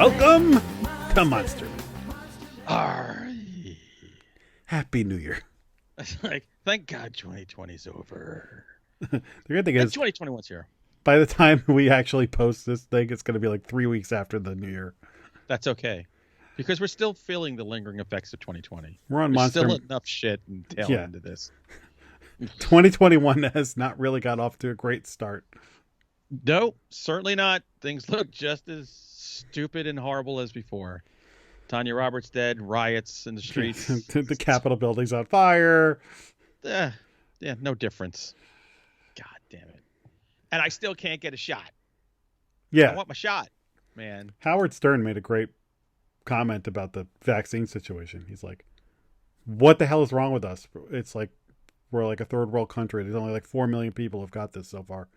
Welcome to Monster. Arr. Happy New Year. It's like, thank God 2020's over. The good thing is, 2021's here. by the time we actually post this thing, it's going to be like 3 weeks after the New Year. That's okay. Because we're still feeling the lingering effects of 2020. We're on There's Monster. still enough shit and tail into this. 2021 has not really got off to a great start. No, certainly not. Things look just as stupid and horrible as before. Tanya Roberts dead, riots in the streets. The Capitol building's on fire. Yeah, no difference. God damn it. And I still can't get a shot. Yeah. I want my shot, man. Howard Stern made a great comment about the vaccine situation. He's like, what the hell is wrong with us? It's like, we're like a third world country. There's only like 4 million people who've got this so far.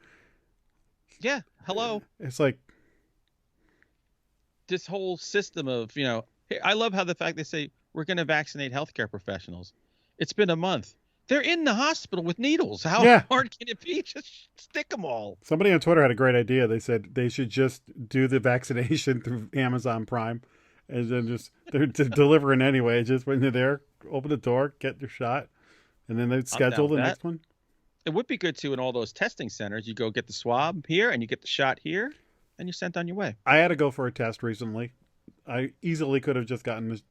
Yeah, hello. It's like this whole system of, I love how the fact they say we're going to vaccinate healthcare professionals. It's been a month. They're in the hospital with needles. How hard can it be? Just stick them all. Somebody on Twitter had a great idea. They said they should just do the vaccination through Amazon Prime and then just they're delivering anyway. Just when they're there, open the door, get your shot, and then they'd schedule the next one. It would be good too in all those testing centers. You go get the swab here and you get the shot here and you're sent on your way. I had to go for a test recently. I easily could have just gotten this.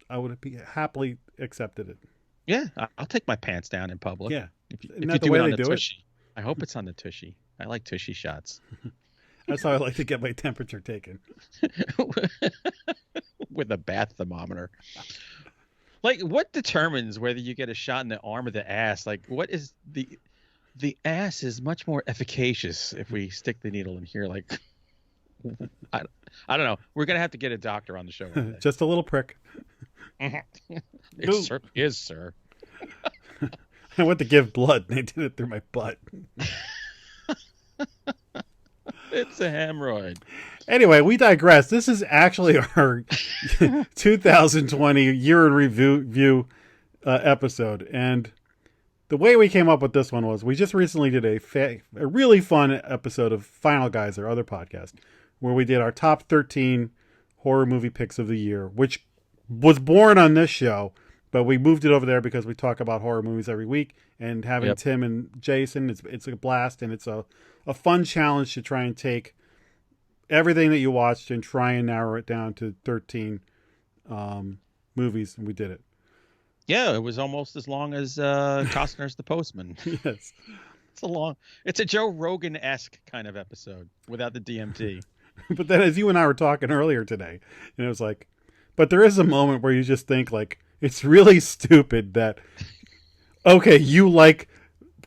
I would have happily accepted it. Yeah, I'll take my pants down in public. Yeah. If you do it on the tushy. I hope it's on the tushy. I like tushy shots. That's how I like to get my temperature taken. With a bath thermometer. Like, what determines whether you get a shot in the arm or the ass? Like, what is the ass is much more efficacious if we stick the needle in here. Like, I don't know. We're going to have to get a doctor on the show. Just a little prick. It certainly is, sir. I went to give blood and they did it through my butt. It's a hemorrhoid. Anyway, we digress. This is actually our 2020 year in review episode. And the way we came up with this one was we just recently did a really fun episode of Final Guys, our other podcast, where we did our top 13 horror movie picks of the year, which was born on this show, but we moved it over there because we talk about horror movies every week. And having Tim and Jason, it's a blast, and it's a fun challenge to try and take everything that you watched and try and narrow it down to 13 movies, and we did it. Yeah, it was almost as long as Costner's The Postman. Yes. It's a Joe Rogan-esque kind of episode without the DMT. But then as you and I were talking earlier today, and it was like, but there is a moment where you just think, like, it's really stupid that, okay, you like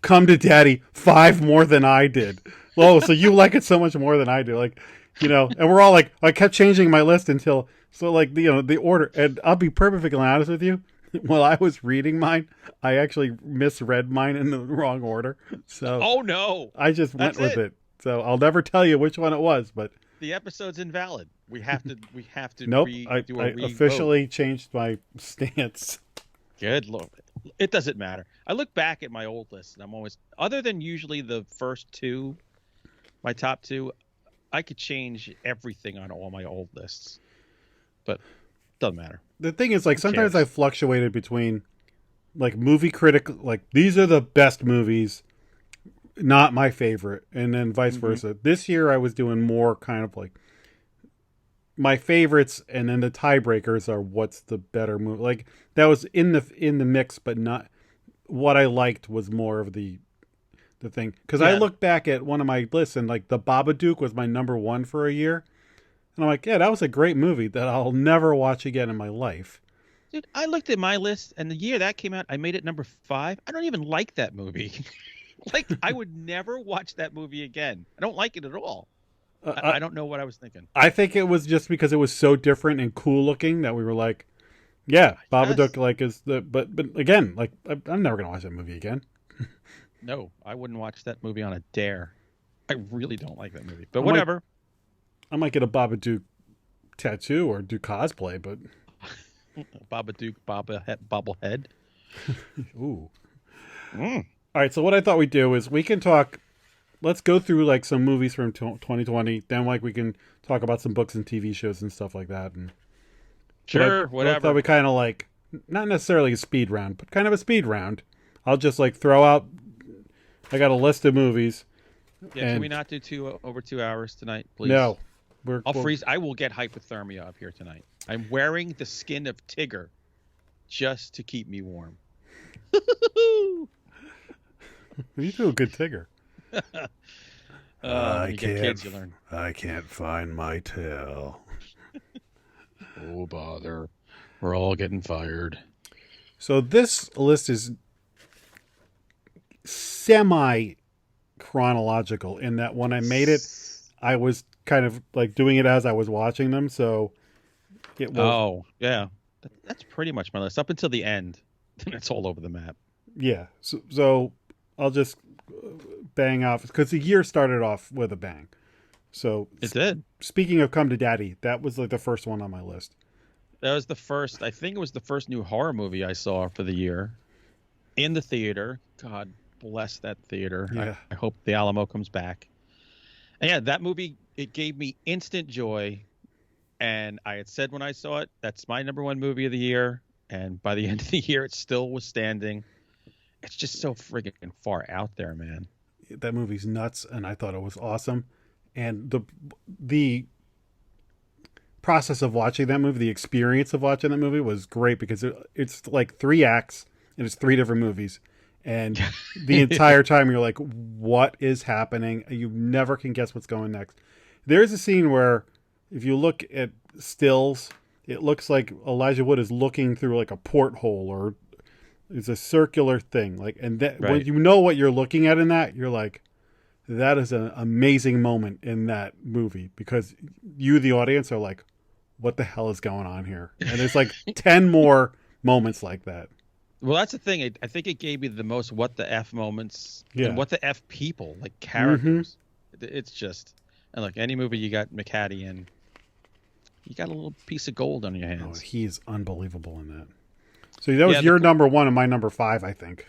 Come to Daddy 5 more than I did. Oh, so you like it so much more than I do. Like, and we're all like, I kept changing my list until, so like, the order, and I'll be perfectly honest with you. While I was reading mine, I actually misread mine in the wrong order. So, oh no, I just went with it. So I'll never tell you which one it was, but the episode's invalid. We have to. Nope. I officially changed my stance. Good Lord. It doesn't matter. I look back at my old list and I'm always, other than usually the first two, my top two, I could change everything on all my old lists, but doesn't matter. The thing is, like, sometimes I fluctuated between like movie critic, like these are the best movies, not my favorite, and then vice versa. This year I was doing more kind of like my favorites, and then the tiebreakers are what's the better movie. Like that was in the mix, but not what I liked was more of the thing. Because I look back at one of my lists and like The Babadook was my number 1 for a year, and I'm like, yeah, that was a great movie that I'll never watch again in my life. Dude, I looked at my list, and the year that came out, I made it number 5. I don't even like that movie. Like, I would never watch that movie again. I don't like it at all. I don't know what I was thinking. I think it was just because it was so different and cool looking that we were like, yeah, Babadook like is the, but again, like I'm never going to watch that movie again. No, I wouldn't watch that movie on a dare. I really don't like that movie, but whatever. I might get a Babadook tattoo or do cosplay, but Babadook bobblehead. Ooh. All right, so what I thought we'd do is we can talk let's go through like some movies from 2020. Then like we can talk about some books and TV shows and stuff like that. And Sure, I whatever. thought we kind of like not necessarily a speed round, but kind of a speed round. I'll just like throw out. I got a list of movies. Yeah, can we not do over 2 hours tonight, please? No, I'll freeze. I will get hypothermia up here tonight. I'm wearing the skin of Tigger just to keep me warm. You do a good Tigger. You get kids, you learn. I can't find my tail. Oh, bother. We're all getting fired. So this list is semi-chronological in that when I made it, I was kind of like doing it as I was watching them. So it was... Oh, yeah. That's pretty much my list. Up until the end. Then it's all over the map. Yeah. So I'll just bang off because the year started off with a bang. So it did. Speaking of Come to Daddy, that was like the first one on my list. That was the first. I think it was the first new horror movie I saw for the year in the theater. God bless that theater. Yeah. I hope the Alamo comes back. And yeah, that movie, it gave me instant joy. And I had said when I saw it, that's my number one movie of the year. And by the end of the year, it still was standing. It's just so friggin' far out there, man. That movie's nuts, and I thought it was awesome. And the process of watching that movie, the experience of watching that movie was great because it's like 3 acts and it's 3 different movies. And the entire time you're like, what is happening? You never can guess what's going next. There's a scene where if you look at stills, it looks like Elijah Wood is looking through like a porthole or it's a circular thing. Like, and that, right. When you know what you're looking at in that, you're like, that is an amazing moment in that movie because you, the audience, are like, what the hell is going on here? And there's like 10 more moments like that. Well, that's the thing. I think it gave me the most what the F moments and what the F people, like characters. Mm-hmm. It's just, and like any movie you got McHattie in, you got a little piece of gold on your hands. Oh, he's unbelievable in that. So that was your number 1 and my number 5, I think.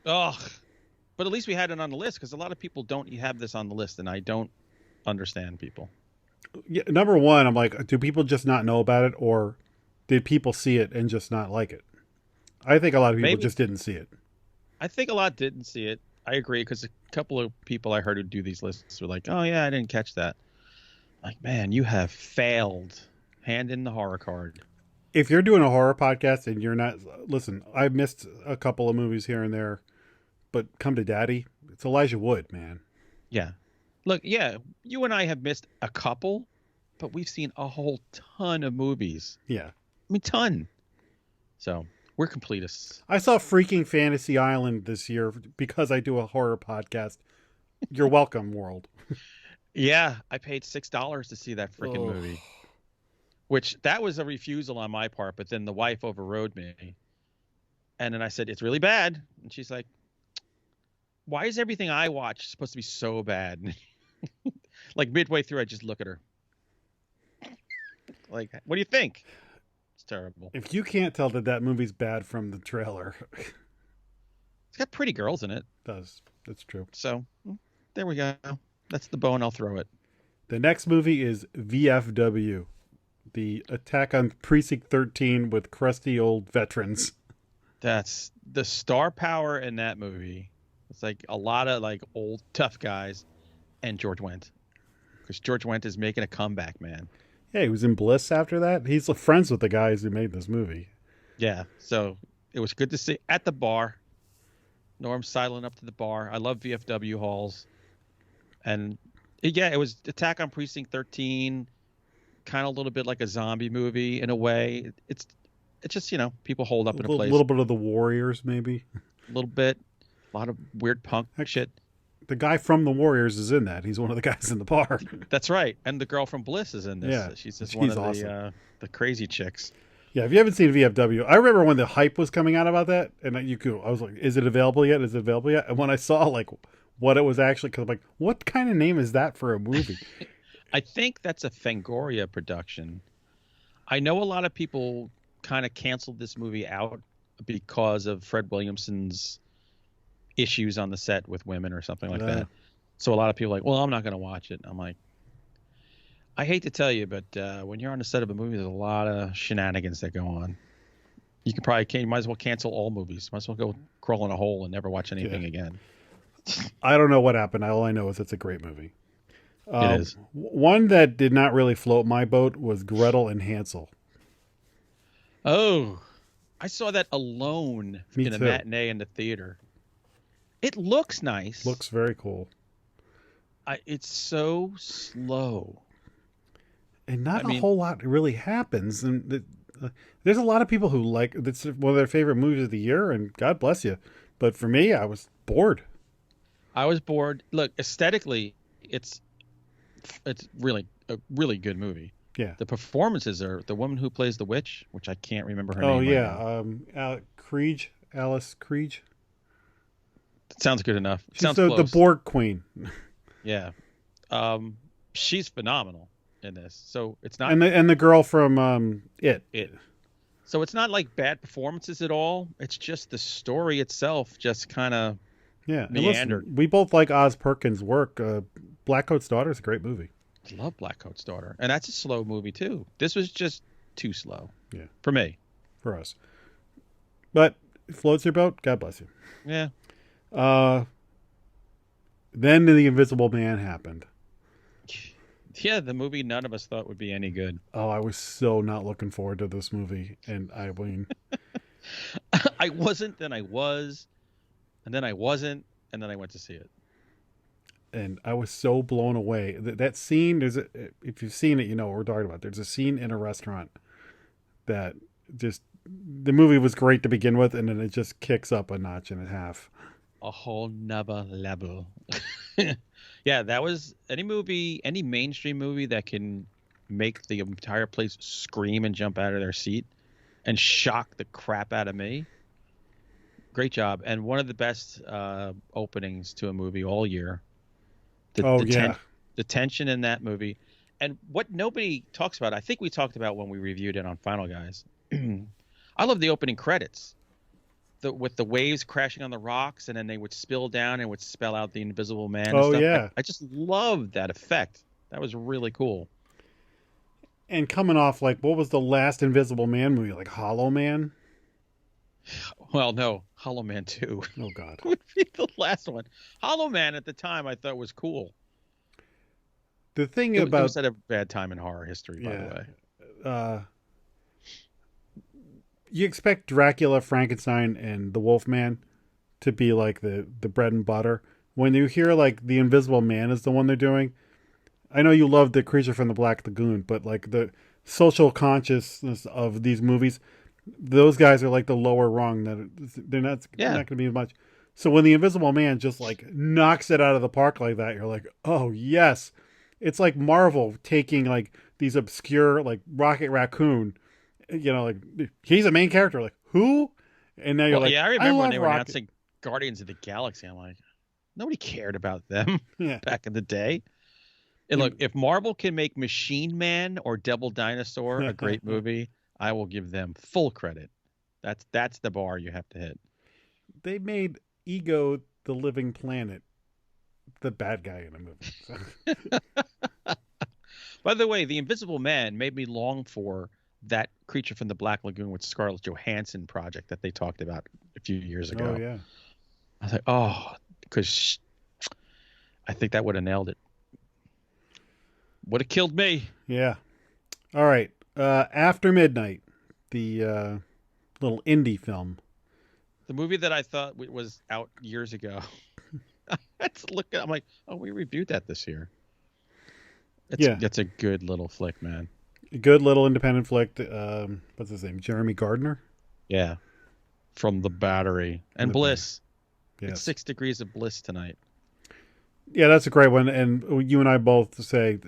Ugh. But at least we had it on the list because a lot of people don't have this on the list, and I don't understand people. Yeah, number 1, I'm like, do people just not know about it, or did people see it and just not like it? I think a lot of people just didn't see it. I think a lot didn't see it. I agree because a couple of people I heard who do these lists were like, "Oh yeah, I didn't catch that." Like, man, you have failed. Hand in the horror card. If you're doing a horror podcast and you're not, listen, I've missed a couple of movies here and there, but Come to Daddy, it's Elijah Wood, man. Yeah. Look, yeah, you and I have missed a couple, but we've seen a whole ton of movies. Yeah. I mean, ton. So we're completists. I saw Freaking Fantasy Island this year because I do a horror podcast. You're welcome, world. Yeah, I paid $6 to see that freaking movie. Which, that was a refusal on my part, but then the wife overrode me. And then I said, it's really bad. And she's like, why is everything I watch supposed to be so bad? Like midway through, I just look at her. Like, what do you think? It's terrible. If you can't tell that movie's bad from the trailer. It's got pretty girls in it. It does. That's true. So, there we go. That's the bone. I'll throw it. The next movie is VFW. The Attack on Precinct 13 with crusty old veterans. That's the star power in that movie. It's like a lot of like old tough guys and George Wendt. Because George Wendt is making a comeback, man. Yeah, he was in Bliss after that. He's friends with the guys who made this movie. Yeah, so it was good to see at the bar. Norm sidling up to the bar. I love VFW halls. And it was Attack on Precinct 13, kind of a little bit like a zombie movie in a way. It's just, people hold up in a place. A little bit of the Warriors, maybe. A little bit. A lot of weird punk shit. The guy from the Warriors is in that. He's one of the guys in the bar. That's right. And the girl from Bliss is in this. Yeah, she's just one of awesome. the crazy chicks. Yeah, if you haven't seen VFW, I remember when the hype was coming out about that, and I was like, is it available yet? Is it available yet? And when I saw like what it was actually, because I'm like, what kind of name is that for a movie? I think that's a Fangoria production. I know a lot of people kind of canceled this movie out because of Fred Williamson's issues on the set with women or something like that. So a lot of people are like, well, I'm not going to watch it. I'm like, I hate to tell you, but when you're on the set of a movie, there's a lot of shenanigans that go on. You might as well cancel all movies. Might as well go crawl in a hole and never watch anything again. I don't know what happened. All I know is it's a great movie. It is. One that did not really float my boat was Gretel and Hansel. Oh, I saw that alone Me in a too. matinee in the theater. It looks nice. Looks very cool. It's so slow. And not a whole lot really happens. And there's a lot of people who like it's one of their favorite movies of the year, and God bless you. But for me, I was bored. I was bored. Look, aesthetically, it's really a really good movie. Yeah. The performances are the woman who plays the witch, which I can't remember her name. Oh right yeah, now. Alice Kriege. Sounds good enough. She's Sounds the close. Borg Queen. Yeah. She's phenomenal in this. So it's not And the girl from It. So it's not like bad performances at all. It's just the story itself just kind of meandered. We both like Oz Perkins' work. Blackcoat's Daughter is a great movie. I love Blackcoat's Daughter, and that's a slow movie too. This was just too slow. Yeah, for me. For us. But it floats your boat. God bless you. Yeah. Then The Invisible Man happened. Yeah, the movie none of us thought would be any good. Oh, I was so not looking forward to this movie, and I mean, I wasn't, then I was, and then I wasn't, and then I went to see it. And I was so blown away. That scene, if you've seen it, you know what we're talking about. There's a scene in a restaurant that just, the movie was great to begin with, and then it just kicks up a notch and a half. A whole nother level. Yeah, that was any mainstream movie that can make the entire place scream and jump out of their seat and shock the crap out of me. Great job. And one of the best openings to a movie all year. The tension in that movie. And what nobody talks about, I think we talked about when we reviewed it on Final Guys. I love the opening credits. With the waves crashing on the rocks, and then they would spill down and would spell out the Invisible Man. And stuff. Yeah. I just loved that effect. That was really cool. And coming off, like, what was the last Invisible Man movie? Like Hollow Man? Well, no. Hollow Man 2. Oh, God. Would be the last one. Hollow Man at the time I thought was cool. The thing It about... was at a bad time in horror history, by the way. You expect Dracula, Frankenstein, and the Wolfman to be like the bread and butter. When you hear like the Invisible Man is the one they're doing, I know you love the Creature from the Black Lagoon, but like the social consciousness of these movies, those guys are like the lower rung. That they're not going to be much. So when the Invisible Man just like knocks it out of the park like that, you're like, oh yes, it's like Marvel taking like these obscure like Rocket Raccoon. You know, like he's a main character. Like who? And now you're like, yeah, I remember when they were Rocket. announcing Guardians of the Galaxy. I'm like, nobody cared about them back in the day. And look, if Marvel can make Machine Man or Devil Dinosaur a great movie, I will give them full credit. That's the bar you have to hit. They made Ego the Living Planet the bad guy in a movie. By the way, The Invisible Man made me long for that Creature from the Black Lagoon with Scarlett Johansson project that they talked about a few years ago. Oh, yeah. I was like, because I think that would have nailed it. Would have killed me. Yeah. All right. After Midnight, the little indie film. The movie that I thought was out years ago. I'm like, oh, we reviewed that this year. It's a good little flick, man. A good little independent flick. What's his name? Jeremy Gardner? Yeah. From The Battery. And Bliss. Yes. It's 6 Degrees of Bliss tonight. Yeah, that's a great one. And you and I both say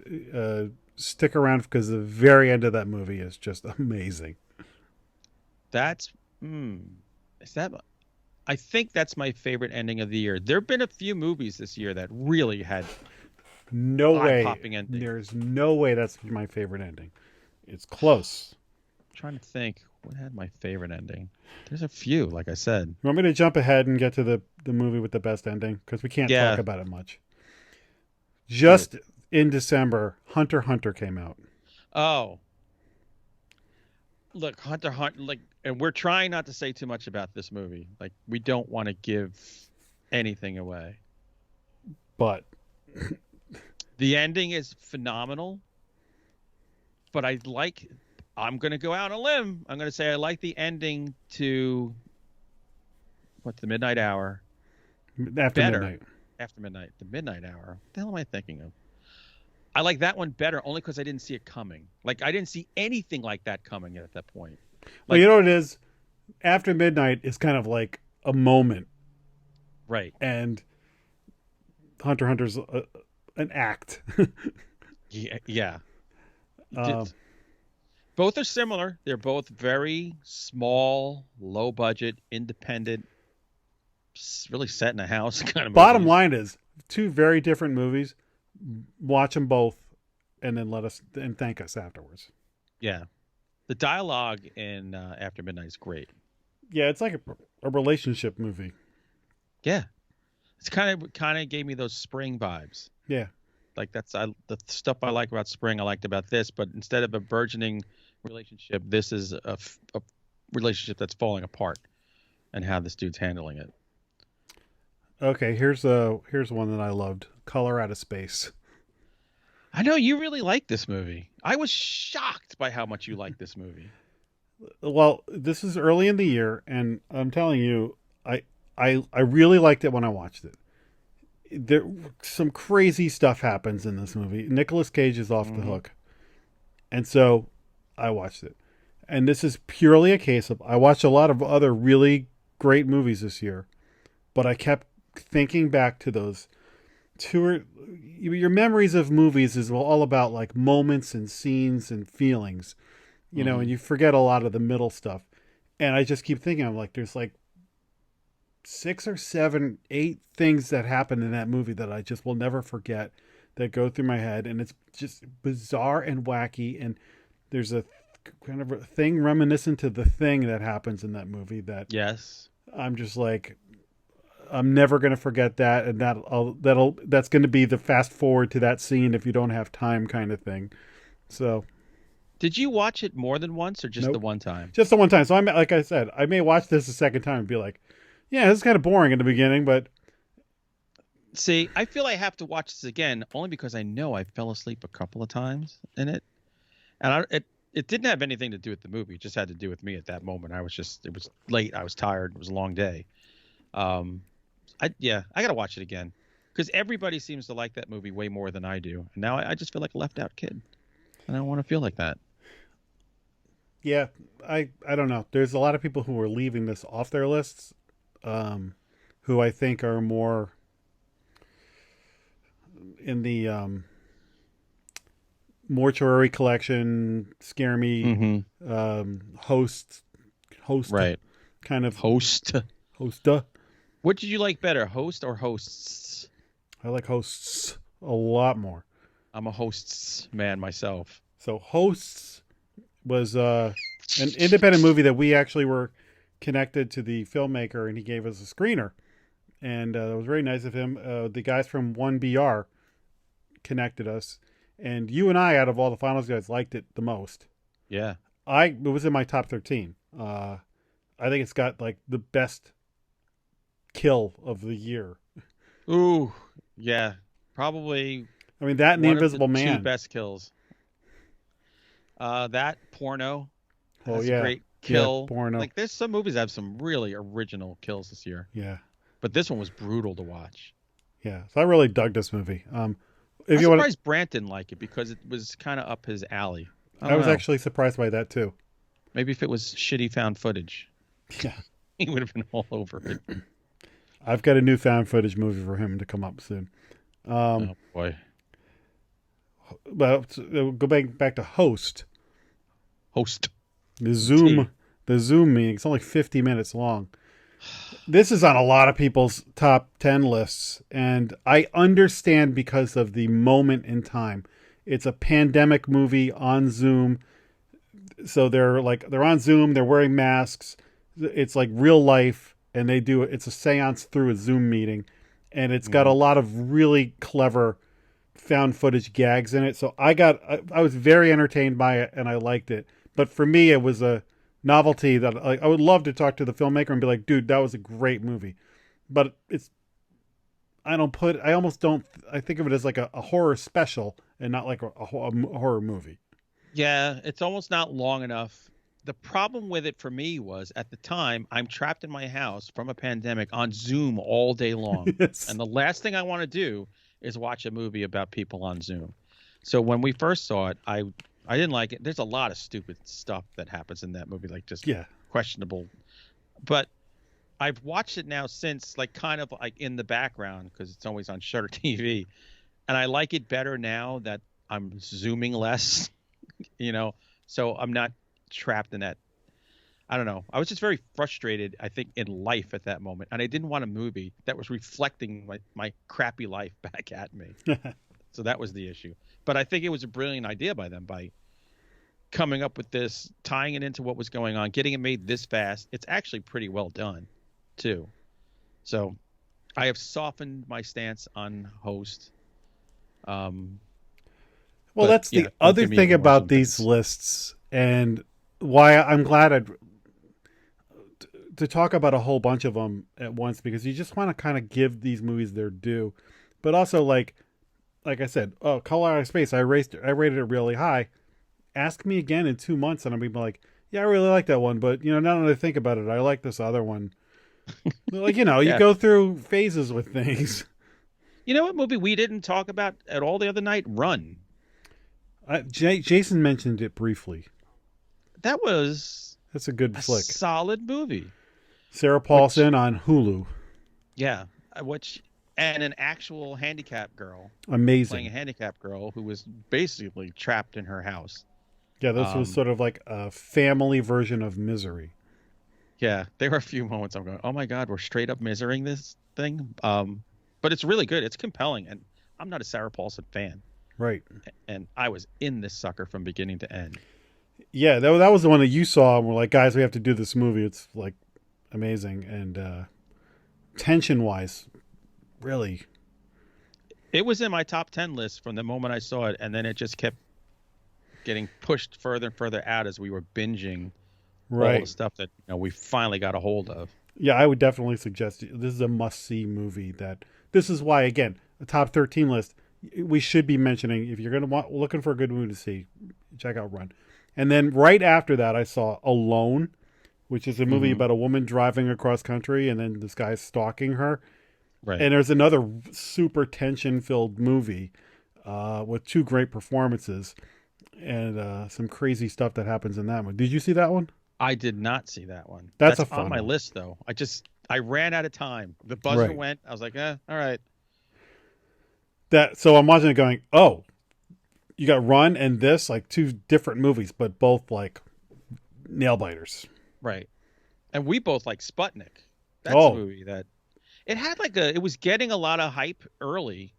stick around because the very end of that movie is just amazing. I think that's my favorite ending of the year. There have been a few movies this year that really had eye-popping ending. There's no way that's my favorite ending. It's close. I'm trying to think. What had my favorite ending? There's a few, like I said. You want me to jump ahead and get to the movie with the best ending? Because we can't talk about it much. Just in December, Hunter x Hunter came out. Oh, look, and we're trying not to say too much about this movie. Like, we don't want to give anything away. But the ending is phenomenal. But I'm going to go out on a limb. I'm going to say I like the ending to the Midnight Hour. After better. Midnight. After Midnight. The Midnight Hour. What the hell am I thinking of? I like that one better only because I didn't see it coming. Like, I didn't see anything like that coming at that point. Well, you know what it is? After Midnight is kind of like a moment. Right. And Hunter x Hunter's an act. Yeah. Both are similar. They're both very small, low budget, independent, really set in a house kind of Bottom movies. line is, two very different movies. Watch them both, and then thank us afterwards. Yeah, the dialogue in After Midnight is great. Yeah, it's like a relationship movie. Yeah, it's kind of gave me those Spring vibes. Yeah, like the stuff I like about Spring, I liked about this. But instead of a burgeoning relationship, this is a relationship that's falling apart, and how this dude's handling it. Okay, here's one that I loved. Color Out of Space. I know you really like this movie. I was shocked by how much you like this movie. Well, this is early in the year, and I'm telling you, I really liked it when I watched it. Some crazy stuff happens in this movie. Nicolas Cage is off the hook. And so I watched it. And this is purely a case of, I watched a lot of other really great movies this year, but I kept thinking back to those your memories of movies is all about like moments and scenes and feelings, you know, and you forget a lot of the middle stuff. And I just keep thinking, I'm like, there's like 6 or 7, 8 things that happened in that movie that I just will never forget, that go through my head. And it's just bizarre and wacky. And there's a kind of a thing reminiscent to The Thing that happens in that movie that yes, I'm just like, I'm never going to forget that. And that's going to be the fast forward to that scene if you don't have time kind of thing. So did you watch it more than once or just the one time? Just the one time. So like I said, I may watch this a second time and be like, yeah, this is kind of boring in the beginning, but see, I feel I have to watch this again only because I know I fell asleep a couple of times in it. And it didn't have anything to do with the movie. It just had to do with me at that moment. It was late. I was tired. It was a long day. I got to watch it again because everybody seems to like that movie way more than I do. And now I just feel like a left out kid. And I don't want to feel like that. Yeah, I don't know. There's a lot of people who are leaving this off their lists, who I think are more in the mortuary collection, scare me, host, right? Kind of hosta. What did you like better, host or hosts? I like hosts a lot more. I'm a hosts man myself. So Hosts was an independent movie that we actually were connected to the filmmaker, and he gave us a screener. And it was very nice of him. The guys from 1BR connected us. And you and I, out of all the finals guys, liked it the most. Yeah. It was in my top 13. I think it's got like the best kill of the year. Ooh, yeah. Probably. I mean, that and The Invisible Man. 2 best kills. That porno. Oh, has yeah. A great kill. Yeah, porno. Like, there's some movies that have some really original kills this year. Yeah. But this one was brutal to watch. Yeah. So I really dug this movie. I'm surprised Brant didn't like it because it was kind of up his alley. I was actually surprised by that too. Maybe if it was shitty found footage. Yeah. He would have been all over it. I've got a new found footage movie for him to come up soon. Oh, boy. But go back to Host. The Zoom meeting. It's only 50 minutes long. This is on a lot of people's top 10 lists, and I understand because of the moment in time. It's a pandemic movie on Zoom. So they're on Zoom, they're wearing masks. It's like real life, and it's a seance through a Zoom meeting. And it's got a lot of really clever found footage gags in it. So I was very entertained by it and I liked it. But for me, it was a novelty that I would love to talk to the filmmaker and be like, dude, that was a great movie. But I think of it as like a horror special and not like a horror movie. Yeah, it's almost not long enough. The problem with it for me was at the time I'm trapped in my house from a pandemic on Zoom all day long. Yes. And the last thing I want to do is watch a movie about people on Zoom. So when we first saw it, I didn't like it. There's a lot of stupid stuff that happens in that movie, like just questionable. But I've watched it now since, like kind of like in the background because it's always on Shutter TV. And I like it better now that I'm zooming less, so I'm not trapped in that. I don't know. I was just very frustrated, I think, in life at that moment. And I didn't want a movie that was reflecting my crappy life back at me. So that was the issue. But I think it was a brilliant idea by them by coming up with this, tying it into what was going on, getting it made this fast. It's actually pretty well done, too. So I have softened my stance on Host. Well, that's the other thing about these lists, and why I'm glad to talk about a whole bunch of them at once, because you just want to kind of give these movies their due, but also like I said, Color Out of Space, I rated it really high. Ask me again in 2 months, and I'll be like, yeah, I really like that one, but now that I think about it, I like this other one. Like you go through phases with things. You know what movie we didn't talk about at all the other night? Run. Jason mentioned it briefly. That's a good flick. Solid movie. Sarah Paulson on Hulu. Yeah, and an actual handicapped girl. Amazing. Playing a handicapped girl who was basically trapped in her house. Yeah, this was sort of like a family version of Misery. Yeah, there were a few moments I'm going, oh my God, we're straight up misering this thing. But it's really good. It's compelling. And I'm not a Sarah Paulson fan. Right. And I was in this sucker from beginning to end. Yeah, that was the one that you saw and we're like, guys, we have to do this movie. It's like amazing. And tension-wise, really. It was in my top 10 list from the moment I saw it. And then it just kept getting pushed further and further out as we were binging all the stuff that we finally got a hold of. Yeah, I would definitely suggest this is a must-see movie. This is why, again, a top 13 list, we should be mentioning, if you're going to looking for a good movie to see, check out Run. And then right after that, I saw Alone, which is a movie about a woman driving across country and then this guy's stalking her. Right. And there's another super tension-filled movie with 2 great performances and some crazy stuff that happens in that one. Did you see that one? I did not see that one. That's a fun on my one. list, though. I ran out of time. The buzzer went. I was like, all right. So I'm watching it going, oh, you got Run and this, like 2 different movies, but both like nail biters. Right. And we both like Sputnik. That's a movie that it had it was getting a lot of hype early.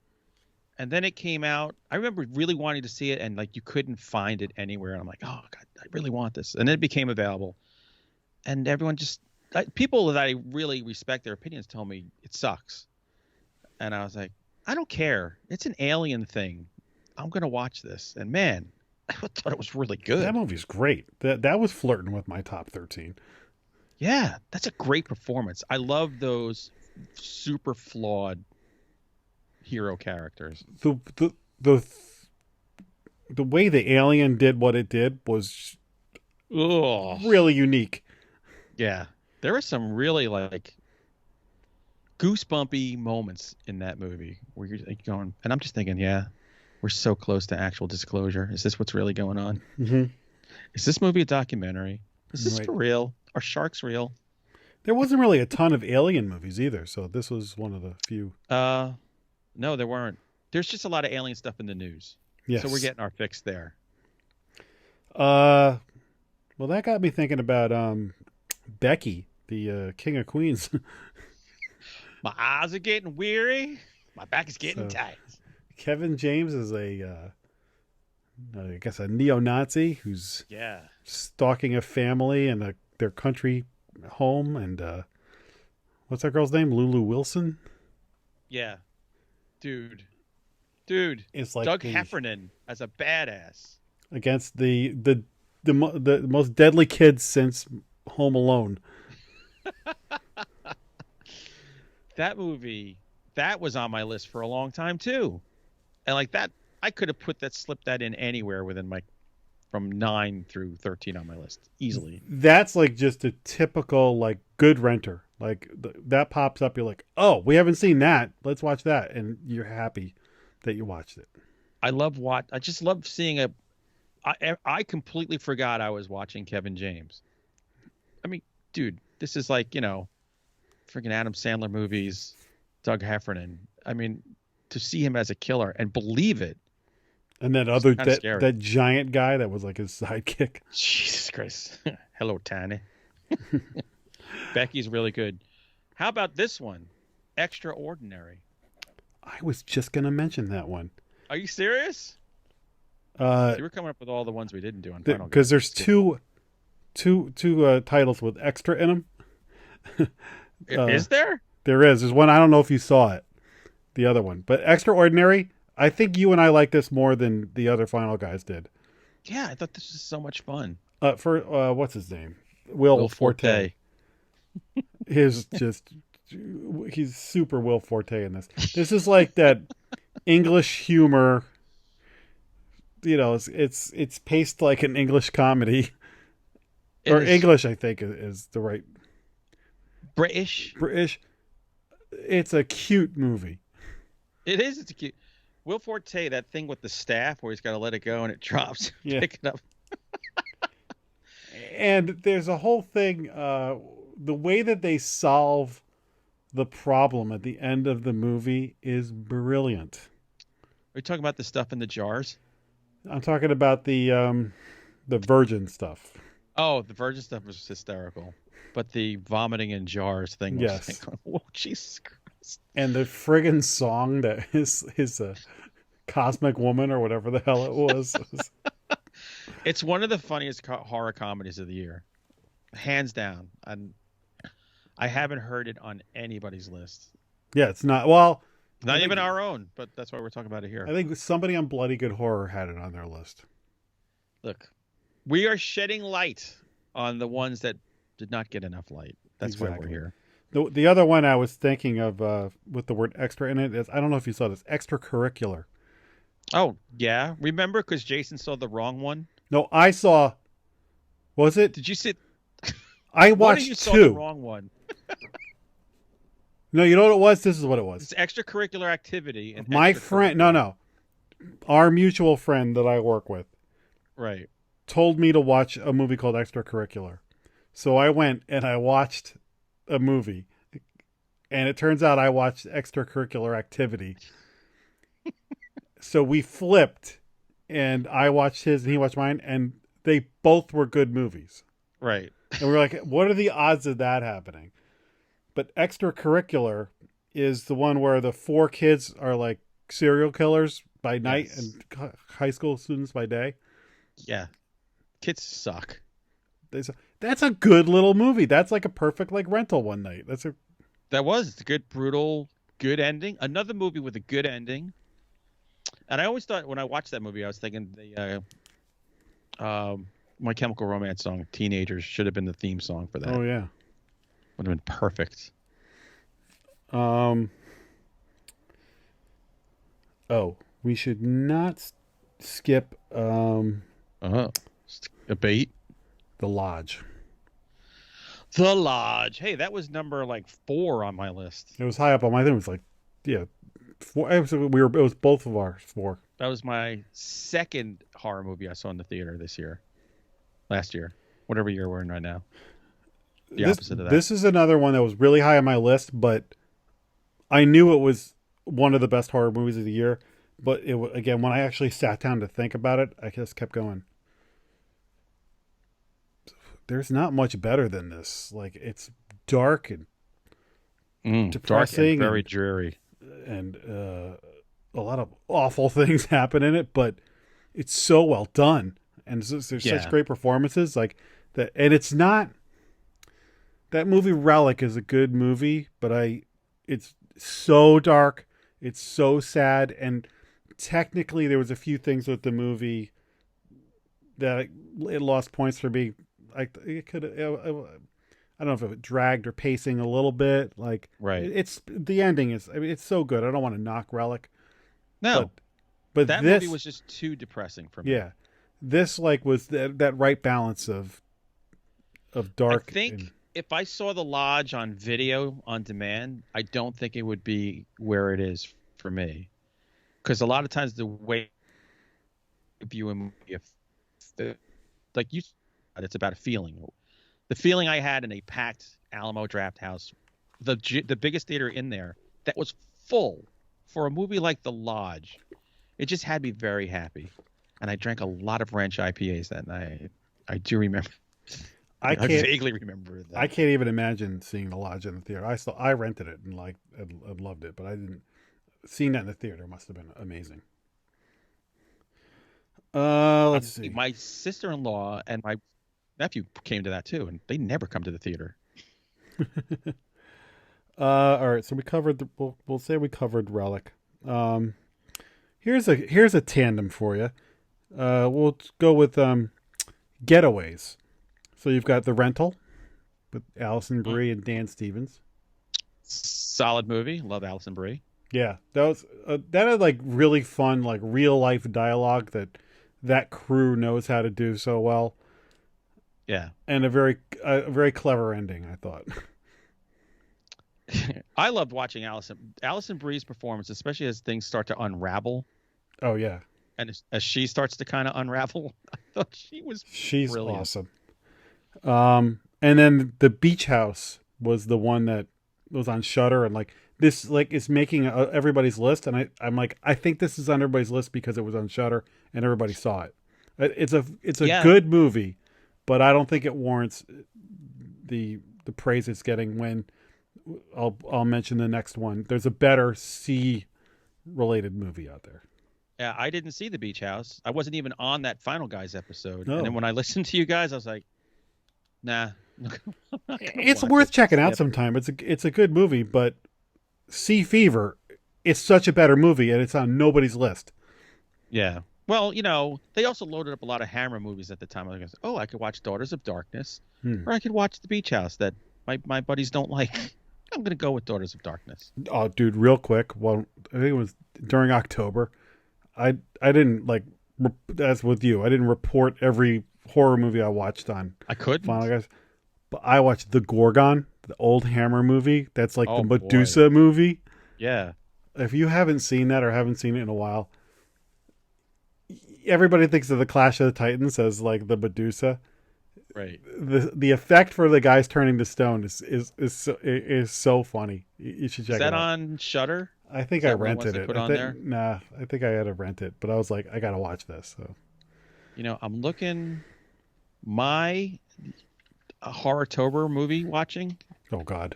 And then it came out. I remember really wanting to see it and you couldn't find it anywhere. And I'm like, oh God, I really want this. And then it became available. And everyone people that I really respect their opinions tell me it sucks. And I was like, I don't care. It's an alien thing. I'm going to watch this. And man, I thought it was really good. That movie's great. That was flirting with my top 13. Yeah, that's a great performance. I love those super flawed hero characters. The way the alien did what it did was really unique. Yeah. There were some really goosebumpy moments in that movie where you're going, and I'm just thinking, yeah, we're so close to actual disclosure. Is this what's really going on? Mm-hmm. Is this movie a documentary? Is this for real? Are sharks real? There wasn't really a ton of alien movies either, so this was one of the few. No, there weren't. There's just a lot of alien stuff in the news. Yes. So we're getting our fix there. Well, that got me thinking about Becky, the King of Queens. My eyes are getting weary. My back is getting tight. Kevin James is I guess a neo-Nazi who's stalking a family in their country home. And what's that girl's name? Lulu Wilson? Yeah. Dude, Dude, is like Doug Heffernan as a badass against the most deadly kid since Home Alone. That movie, that was on my list for a long time too. And like that, I could have slipped that in anywhere within from 9 through 13 on my list easily. That's like just a typical like good renter. Like that pops up, you're like, oh, we haven't seen that. Let's watch that, and you're happy that you watched it. I just love seeing I completely forgot I was watching Kevin James. I mean, dude, this is like, freaking Adam Sandler movies, Doug Heffernan. I mean, to see him as a killer and believe it. And that giant guy that was like his sidekick. Jesus Christ. Hello, Tiny. Becky's really good. How about this one? Extraordinary. I was just going to mention that one. Are you serious? You were coming up with all the ones we didn't do on Final. Because there's two titles with extra in them. Is there? There is. There's one. I don't know if you saw it. The other one. But Extraordinary, I think you and I like this more than the other Final guys did. Yeah, I thought this was so much fun. What's his name? Will Forte. He's super Will Forte in this. This is like that English humor. It's paced like an English comedy. English, I think, is the right. British. It's a cute movie. It is. It's a cute. Will Forte, that thing with the staff where he's got to let it go and it drops. Yeah. Pick it up. And there's a whole thing. The way that they solve the problem at the end of the movie is brilliant. Are you talking about the stuff in the jars? I'm talking about the virgin stuff. Oh, the virgin stuff was hysterical. But the vomiting in jars thing was yes. like, oh, Jesus Christ. And the friggin' song that is Cosmic Woman or whatever the hell it was. It's one of the funniest horror comedies of the year. Hands down. I haven't heard it on anybody's list. Yeah, it's not. Well, not even our own, but that's why we're talking about it here. I think somebody on Bloody Good Horror had it on their list. Look, we are shedding light on the ones that did not get enough light. That's exactly why we're here. The other one I was thinking of with the word extra in it is, I don't know if you saw this, extracurricular. Oh, yeah. Remember? Because Jason saw the wrong one? No, I saw. Was it? Did you see? I watched you two. Saw the wrong one. No, you know what it was? This is what it was. It's extracurricular activity. And my friend, no. Our mutual friend that I work with. Right. Told me to watch a movie called Extracurricular. So I went and I watched a movie. And it turns out I watched Extracurricular Activity. So we flipped. And I watched his and he watched mine. And they both were good movies. Right. And we were like, what are the odds of that happening? But Extracurricular is the one where the 4 kids are like serial killers by night and high school students by day. Yeah. Kids suck. That's a good little movie. That's like a perfect like rental one night. That was a good, brutal, good ending. Another movie with a good ending. And I always thought when I watched that movie, I was thinking the My Chemical Romance song, Teenagers, should have been the theme song for that. Oh, yeah. Would have been perfect. We should not skip A bait. The Lodge. The Lodge. Hey, that was number like 4 on my list. It was high up on my thing. It was like, 4. It was both of ours 4. That was my second horror movie I saw in the theater last year, whatever year we're in right now. Opposite of that. This is another one that was really high on my list, but I knew it was one of the best horror movies of the year. But again, when I actually sat down to think about it, I just kept going. There's not much better than this. Like, it's dark and depressing, dark and very dreary, and a lot of awful things happen in it. But it's so well done, and there's such great performances. Like that, and it's not. That movie Relic is a good movie, but it's so dark, it's so sad, and technically there was a few things with the movie that it lost points for me. Like it could, I don't know if it dragged or pacing a little bit. Like Right. it's the ending is. I mean, it's so good. I don't want to knock Relic. No, but that this movie was just too depressing for me. yeah, this like was that right balance of dark. I think if I saw The Lodge on video on demand, I don't think it would be where it is for me. Because a lot of times the way you view a movie, like you said, it's about a feeling. The feeling I had in a packed Alamo Draft House, the biggest theater in there, that was full for a movie like The Lodge, it just had me very happy. And I drank a lot of Ranch IPAs that night. I do remember. I vaguely remember that. I can't even imagine seeing The Lodge in the theater. I rented it and I loved it, but I didn't. Seeing that in the theater must have been amazing. Let's see. My sister-in-law and my nephew came to that too, and they never come to the theater. All right, so we covered. We'll say we covered Relic. Here's a tandem for you. We'll go with Getaways. So you've got The Rental with Alison Brie and Dan Stevens. Solid movie. Love Alison Brie. Yeah, that had like really fun, like real life dialogue that crew knows how to do so well. Yeah, and a very clever ending, I thought. I loved watching Alison Brie's performance, especially as things start to unravel. Oh yeah, and as she starts to kind of unravel, I thought she's brilliant. Awesome. And then The Beach House was the one that was on Shudder, and like this like is making everybody's list, and I'm like, I think this is on everybody's list because it was on Shudder and everybody saw it. It's a good movie, but I don't think it warrants the praise it's getting. When I'll mention the next one. There's a better sea related movie out there. Yeah, I didn't see The Beach House. I wasn't even on that Final Guys episode. No. And then when I listened to you guys, I was like, nah. It's worth checking out sometime. It's a good movie, but Sea Fever is such a better movie, and it's on nobody's list. Yeah. Well, they also loaded up a lot of Hammer movies at the time. I was like, I could watch Daughters of Darkness, or I could watch The Beach House that my buddies don't like. I'm going to go with Daughters of Darkness. Oh, dude, real quick. Well, I think it was during October. I didn't as with you. I didn't report every horror movie I watched on. I couldn't. Final Guys. But I watched The Gorgon, the old Hammer movie. That's like the Medusa movie. Yeah. If you haven't seen that or haven't seen it in a while, everybody thinks of the Clash of the Titans as like the Medusa. Right. The effect for the guys turning to stone is so funny. You should check it out. Is that on Shudder? I think I rented it. Nah, I think I had to rent it, but I was like, I gotta watch this. So, I'm looking my Horror-tober movie watching. Oh God.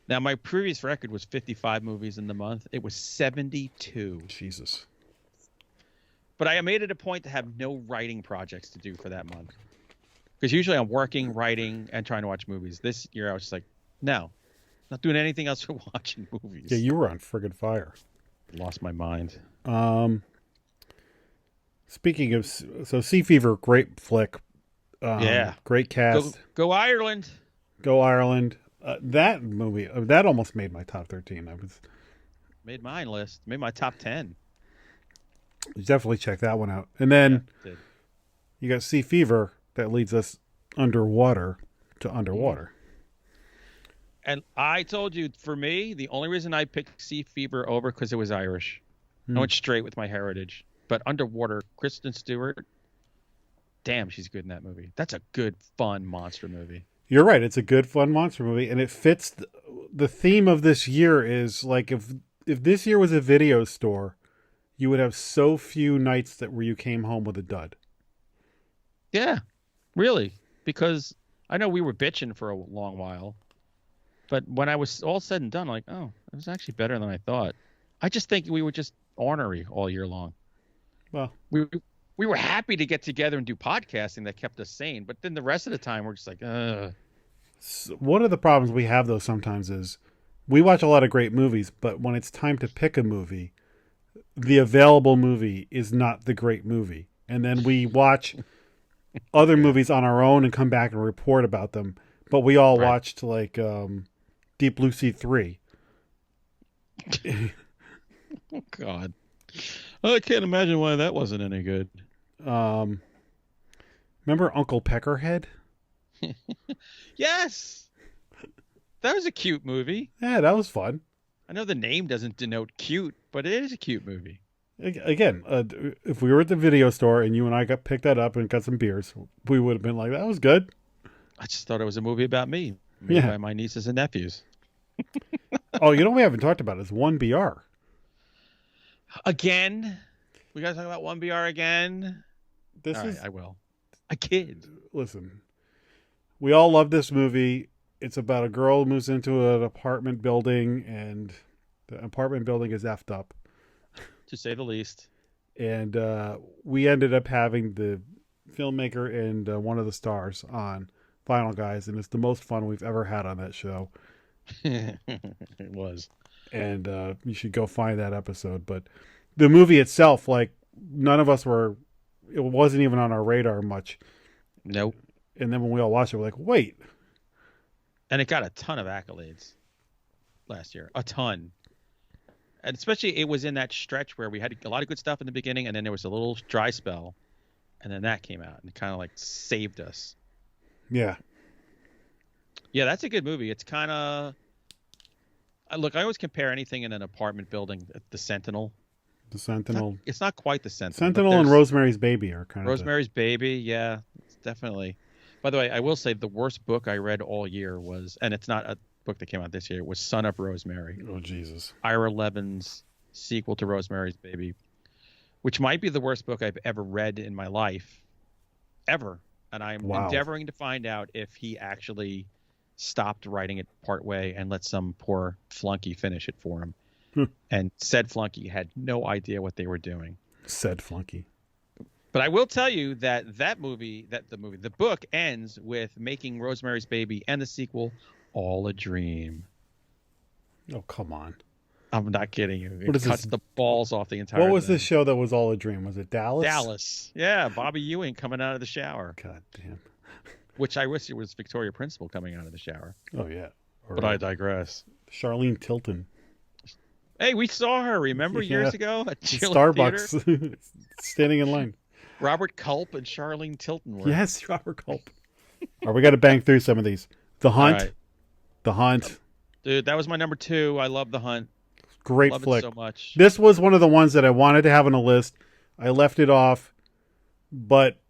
Now my previous record was 55 movies in the month. It was 72. Jesus. But I made it a point to have no writing projects to do for that month. Because usually I'm working, writing, and trying to watch movies. This year I was just like, no, not doing anything else but watching movies. Yeah, you were on friggin' fire. Lost my mind. Speaking of, so Sea Fever, great flick. Yeah. Great cast. Go Ireland. Go Ireland. That movie, that almost made my top 13. Made my list. Made my top 10. Definitely check that one out. And then you got Sea Fever that leads us underwater to underwater. And I told you, for me, the only reason I picked Sea Fever over because it was Irish. I went straight with my heritage. But underwater, Kristen Stewart, damn, she's good in that movie. That's a good, fun monster movie. You're right. It's a good, fun monster movie, and it fits the theme of this year. Is like if this year was a video store, you would have so few nights where you came home with a dud. Yeah, really, because I know we were bitching for a long while, but when I was all said and done, I'm like, oh, it was actually better than I thought. I just think we were just ornery all year long. Well, we were happy to get together and do podcasting that kept us sane, but then the rest of the time we're just like, ugh. One of the problems we have, though, sometimes is we watch a lot of great movies, but when it's time to pick a movie, the available movie is not the great movie. And then we watch other movies on our own and come back and report about them. But we all watched like Deep Blue Sea 3. Oh, God. I can't imagine why that wasn't any good. Remember Uncle Peckerhead? Yes. That was a cute movie. Yeah, that was fun. I know the name doesn't denote cute, but it is a cute movie. Again, if we were at the video store and you and I picked that up and got some beers, we would have been like, that was good. I just thought it was a movie about me. Made by my nieces and nephews. Oh, you know what we haven't talked about is 1BR. Again? We got to talk about 1BR again? I will. A kid. Listen, we all love this movie. It's about a girl who moves into an apartment building, and the apartment building is effed up. To say the least. And we ended up having the filmmaker and one of the stars on Final Guys, and it's the most fun we've ever had on that show. It was. And you should go find that episode. But the movie itself, like, none of us were, it wasn't even on our radar much. Nope. And then when we all watched it, we're like, wait. And it got a ton of accolades last year. A ton. And especially it was in that stretch where we had a lot of good stuff in the beginning, and then there was a little dry spell. And then that came out and kind of like saved us. Yeah. Yeah, that's a good movie. It's kind of... Look, I always compare anything in an apartment building, the Sentinel. The Sentinel. It's not quite the Sentinel. Sentinel and Rosemary's Baby are kind of... Rosemary's Baby, yeah, it's definitely. By the way, I will say the worst book I read all year was, and it's not a book that came out this year, was Son of Rosemary. Oh, Jesus. Ira Levin's sequel to Rosemary's Baby, which might be the worst book I've ever read in my life. Ever. And I'm endeavoring to find out if he actually stopped writing it partway and let some poor flunky finish it for him. And said flunky had no idea what they were doing. Said flunky. But I will tell you that the book ends with making Rosemary's Baby and the sequel all a dream. Oh, come on. I'm not kidding you. What It cuts the balls off the entire What was thing. this show that was all a dream? Was it Dallas? Dallas. Yeah, Bobby Ewing coming out of the shower. God damn. Which I wish it was Victoria Principal coming out of the shower. Oh, yeah. But I digress. Charlene Tilton. Hey, we saw her, remember, years ago at Starbucks. Theater? Standing in line. Robert Culp and Charlene Tilton were. Yes, Robert Culp. All right, we got to bang through some of these. The Hunt. Right. The Hunt. Dude, that was my number 2. I love The Hunt. Great love flick. it so much. This was one of the ones that I wanted to have on a list. I left it off, but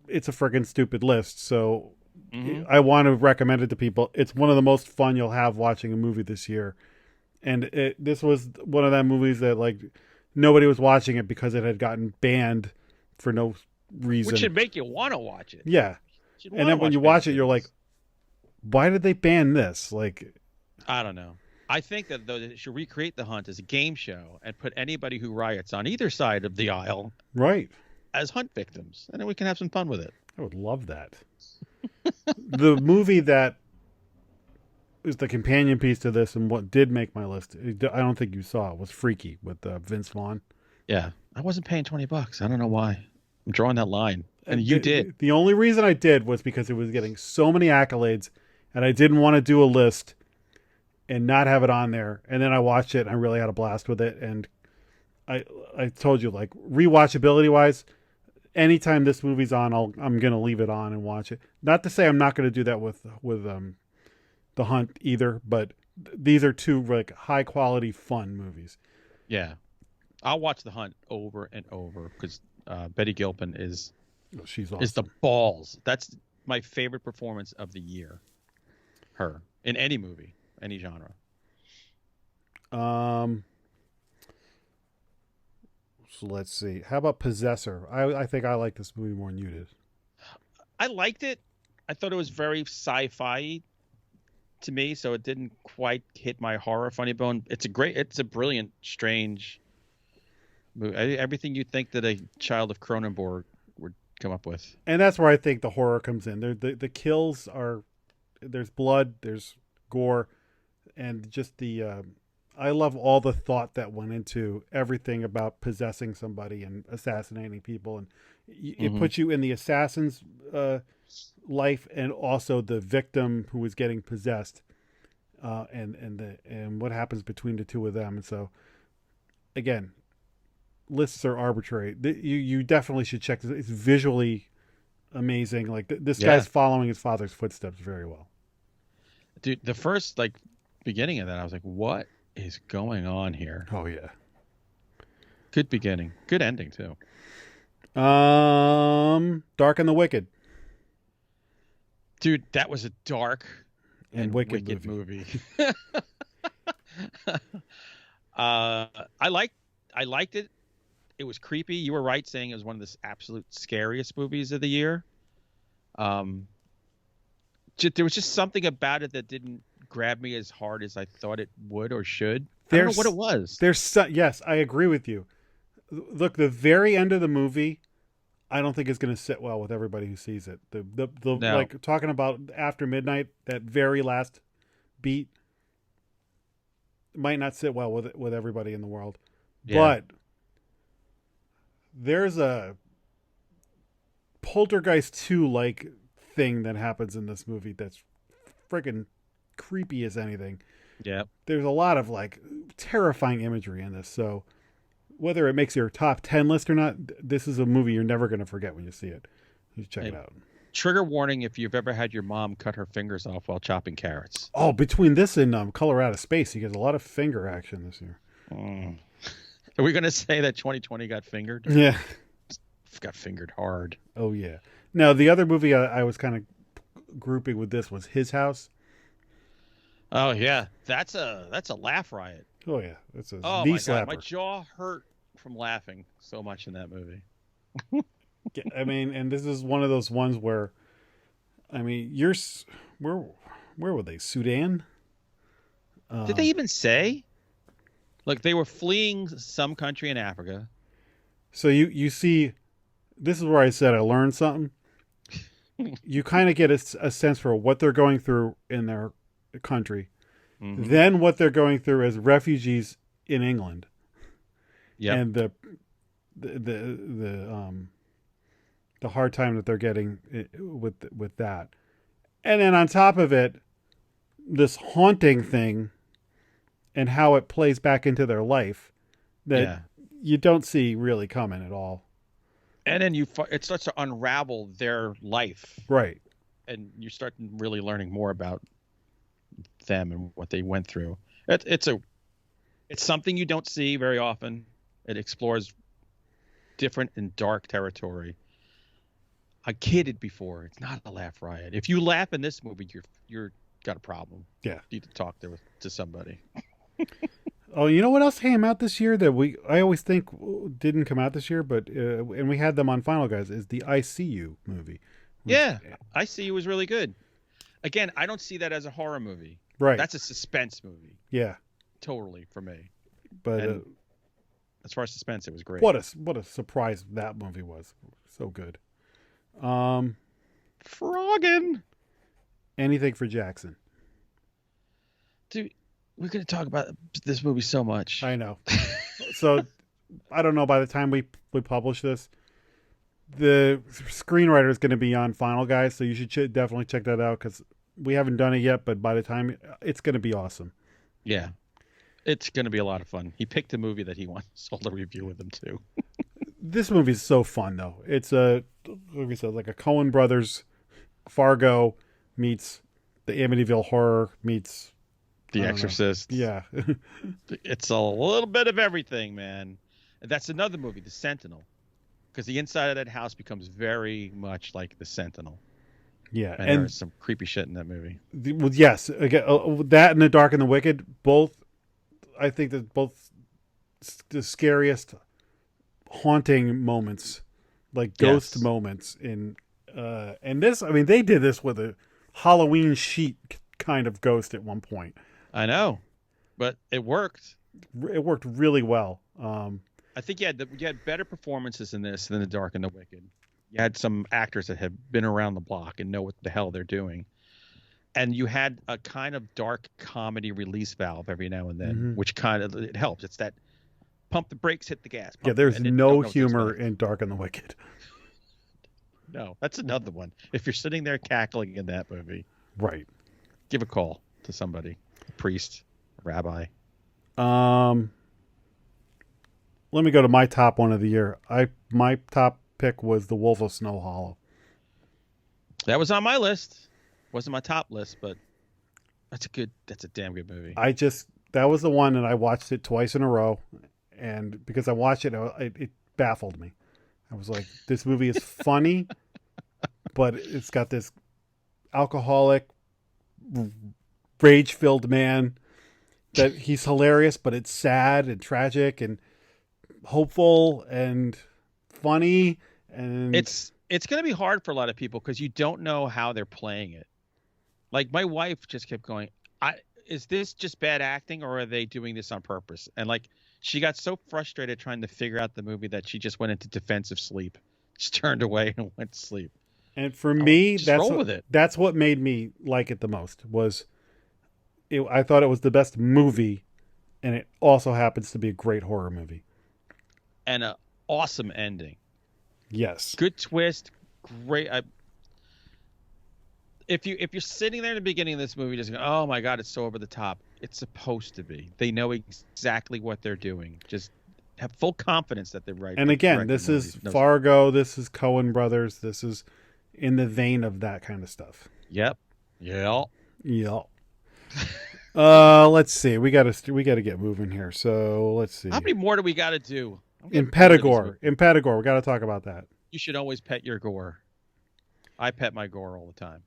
it's a freaking stupid list. So I want to recommend it to people. It's one of the most fun you'll have watching a movie this year. And this was one of that movies that, like, nobody was watching it because it had gotten banned for no reason. Which should make you want to watch it. Yeah. And then when you watch it, you're like, why did they ban this? Like, I don't know. I think that, though, they should recreate The Hunt as a game show and put anybody who riots on either side of the aisle as hunt victims. And then we can have some fun with it. I would love that. The movie that is the companion piece to this and what did make my list, I don't think you saw it, was Freaky with Vince Vaughn. Yeah. I wasn't paying $20. I don't know why. I'm drawing that line. And you did. The only reason I did was because it was getting so many accolades and I didn't want to do a list and not have it on there. And then I watched it and I really had a blast with it. And I told you, like, rewatchability wise, anytime this movie's on, I'm going to leave it on and watch it. Not to say I'm not going to do that with The Hunt either, but these are two, like, high quality fun movies. Yeah. I'll watch The Hunt over and over because Betty Gilpin is she's awesome. Is the balls. That's my favorite performance of the year. Her in any movie, any genre. So let's see. How about Possessor? I think I like this movie more than you did. I liked it. I thought it was very sci-fi to me, so it didn't quite hit my horror funny bone. It's a brilliant, strange movie. Everything you think that a child of Cronenberg would come up with. And that's where I think the horror comes in. The kills are, there's blood, there's gore, and just the I love all the thought that went into everything about possessing somebody and assassinating people, and it puts you in the assassin's life and also the victim who is getting possessed, and what happens between the two of them. And so, again, lists are arbitrary. You definitely should check this. It's visually amazing. Like this guy's following his father's footsteps very well. Dude, the first beginning of that, I was like, what is going on here? Oh yeah. Good beginning. Good ending too. Dark and the Wicked. Dude, that was a dark and wicked movie. I liked it. It was creepy. You were right saying it was one of the absolute scariest movies of the year. There was just something about it that didn't grab me as hard as I thought it would or should. I don't know what it was. Yes, I agree with you. Look, the very end of the movie, I don't think is going to sit well with everybody who sees it. No. Like talking about after midnight, that very last beat might not sit well with everybody in the world. Yeah. But there's a Poltergeist 2 like thing that happens in this movie that's freaking creepy as anything. Yeah. There's a lot of terrifying imagery in this. So whether it makes your top 10 list or not, this is a movie you're never going to forget when you see it. You check it out. Trigger warning if you've ever had your mom cut her fingers off while chopping carrots. Oh, between this and Colorado Space, you get a lot of finger action this year. Are we going to say that 2020 got fingered? Yeah. Got fingered hard. Oh, yeah. Now, the other movie I was kind of grouping with this was His House. Oh, yeah. That's a laugh riot. Oh, yeah. That's a knee slapper. God. My jaw hurt from laughing so much in that movie. I mean, and this is one of those ones where, I mean, where were they? Sudan? Did they even say? Like they were fleeing some country in Africa. So you see, this is where I said I learned something. You kind of get a sense for what they're going through in their country, then what they're going through as refugees in England. Yeah, and the hard time that they're getting with that, and then on top of it, this haunting thing, and how it plays back into their life that you don't see really coming at all. And then it starts to unravel their life, right? And you start really learning more about them and what they went through. It's something you don't see very often. It explores different and dark territory. I kidded before. It's not a laugh riot. If you laugh in this movie, you're got a problem. Yeah, you need to talk to somebody. Oh, you know what else came out this year that I always think didn't come out this year, but and we had them on Final Guys, is the I See You movie. Yeah, I See You was really good. Again, I don't see that as a horror movie. Right. That's a suspense movie. Yeah. Totally for me. But as far as suspense, it was great. What a surprise that movie was. So good. Froggin'. Anything for Jackson. Dude, we're going to talk about this movie so much. I know. So, I don't know, by the time we publish this, the screenwriter is going to be on Final Guys, so you should definitely check that out, because we haven't done it yet, but by the time, it's going to be awesome. Yeah. It's going to be a lot of fun. He picked a movie that he wants all the review with him, too. This movie is so fun, though. It's like we said, like a Coen Brothers Fargo meets the Amityville Horror meets The Exorcist. Yeah. It's a little bit of everything, man. That's another movie, The Sentinel, because the inside of that house becomes very much like The Sentinel. Yeah, and there's some creepy shit in that movie. Well, yes, again, that and The Dark and the Wicked, both. I think that both the scariest haunting moments, like ghost moments in. And this, I mean, they did this with a Halloween sheet kind of ghost at one point. I know, but it worked. It worked really well. I think you had better performances in this than The Dark and the Wicked. You had some actors that had been around the block and know what the hell they're doing. and you had a kind of dark comedy release valve every now and then, which kind of it helps. It's that pump the brakes, hit the gas. Yeah, there's no humor in Dark and the Wicked. No, that's another one. If you're sitting there cackling in that movie, right, give a call to somebody, a priest, a rabbi. Let me go to my top one of the year. My top pick was The Wolf of Snow Hollow. That was on my list. Wasn't my top list, but that's a damn good movie. That was the one, and I watched it twice in a row, and because I watched it, it baffled me. I was like, this movie is funny, but it's got this alcoholic, rage-filled man that he's hilarious, but it's sad and tragic and hopeful and funny. And it's going to be hard for a lot of people because you don't know how they're playing it. Like, my wife just kept going, is this just bad acting, or are they doing this on purpose? And like, she got so frustrated trying to figure out the movie that she just went into defensive sleep. Just turned away and went to sleep. And for me, that's what made me like it the most. I thought it was the best movie, and it also happens to be a great horror movie. And an awesome ending. Yes. Good twist. Great. If you're sitting there in the beginning of this movie just going, oh my God, it's so over the top. It's supposed to be. They know exactly what they're doing. Just have full confidence that they're right. And again, this is Fargo. This is Coen Brothers. This is in the vein of that kind of stuff. Yep. Yeah. Let's see. We gotta get moving here. So let's see. How many more do we got to do? Impetigore. We got to talk about that. You should always pet your gore. I pet my gore all the time.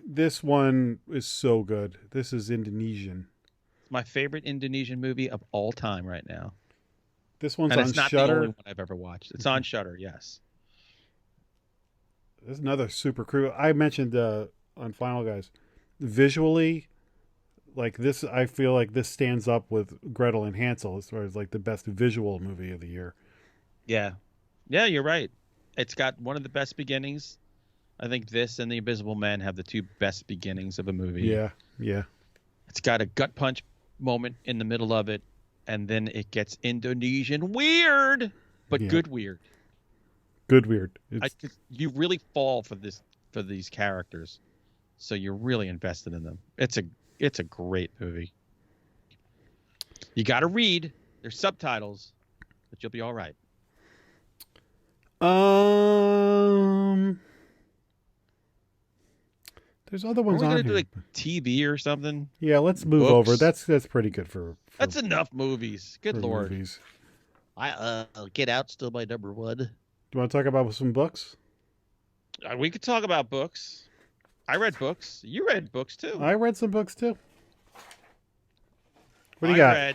This one is so good. This is Indonesian. It's my favorite Indonesian movie of all time right now. This one's and on it's not Shudder. the only one I've ever watched. It's on Shudder, yes. There's another super crew. I mentioned on Final Guys. Visually, like this, I feel like this stands up with Gretel and Hansel as far as like the best visual movie of the year. Yeah. Yeah, you're right. It's got one of the best beginnings. I think this and The Invisible Man have the two best beginnings of a movie. Yeah. It's got a gut punch moment in the middle of it, and then it gets Indonesian weird, but good weird. Good weird. You really fall for these characters, so you're really invested in them. It's a great movie. You got to read. There's subtitles, but you'll be all right. There's other ones on here. Are we gonna do like TV or something? Yeah, let's move over. That's pretty good for that's enough movies. Good Lord. Movies. Get Out still my number one. Do you want to talk about some books? We could talk about books. I read books. You read books too. I read some books too. What do you got?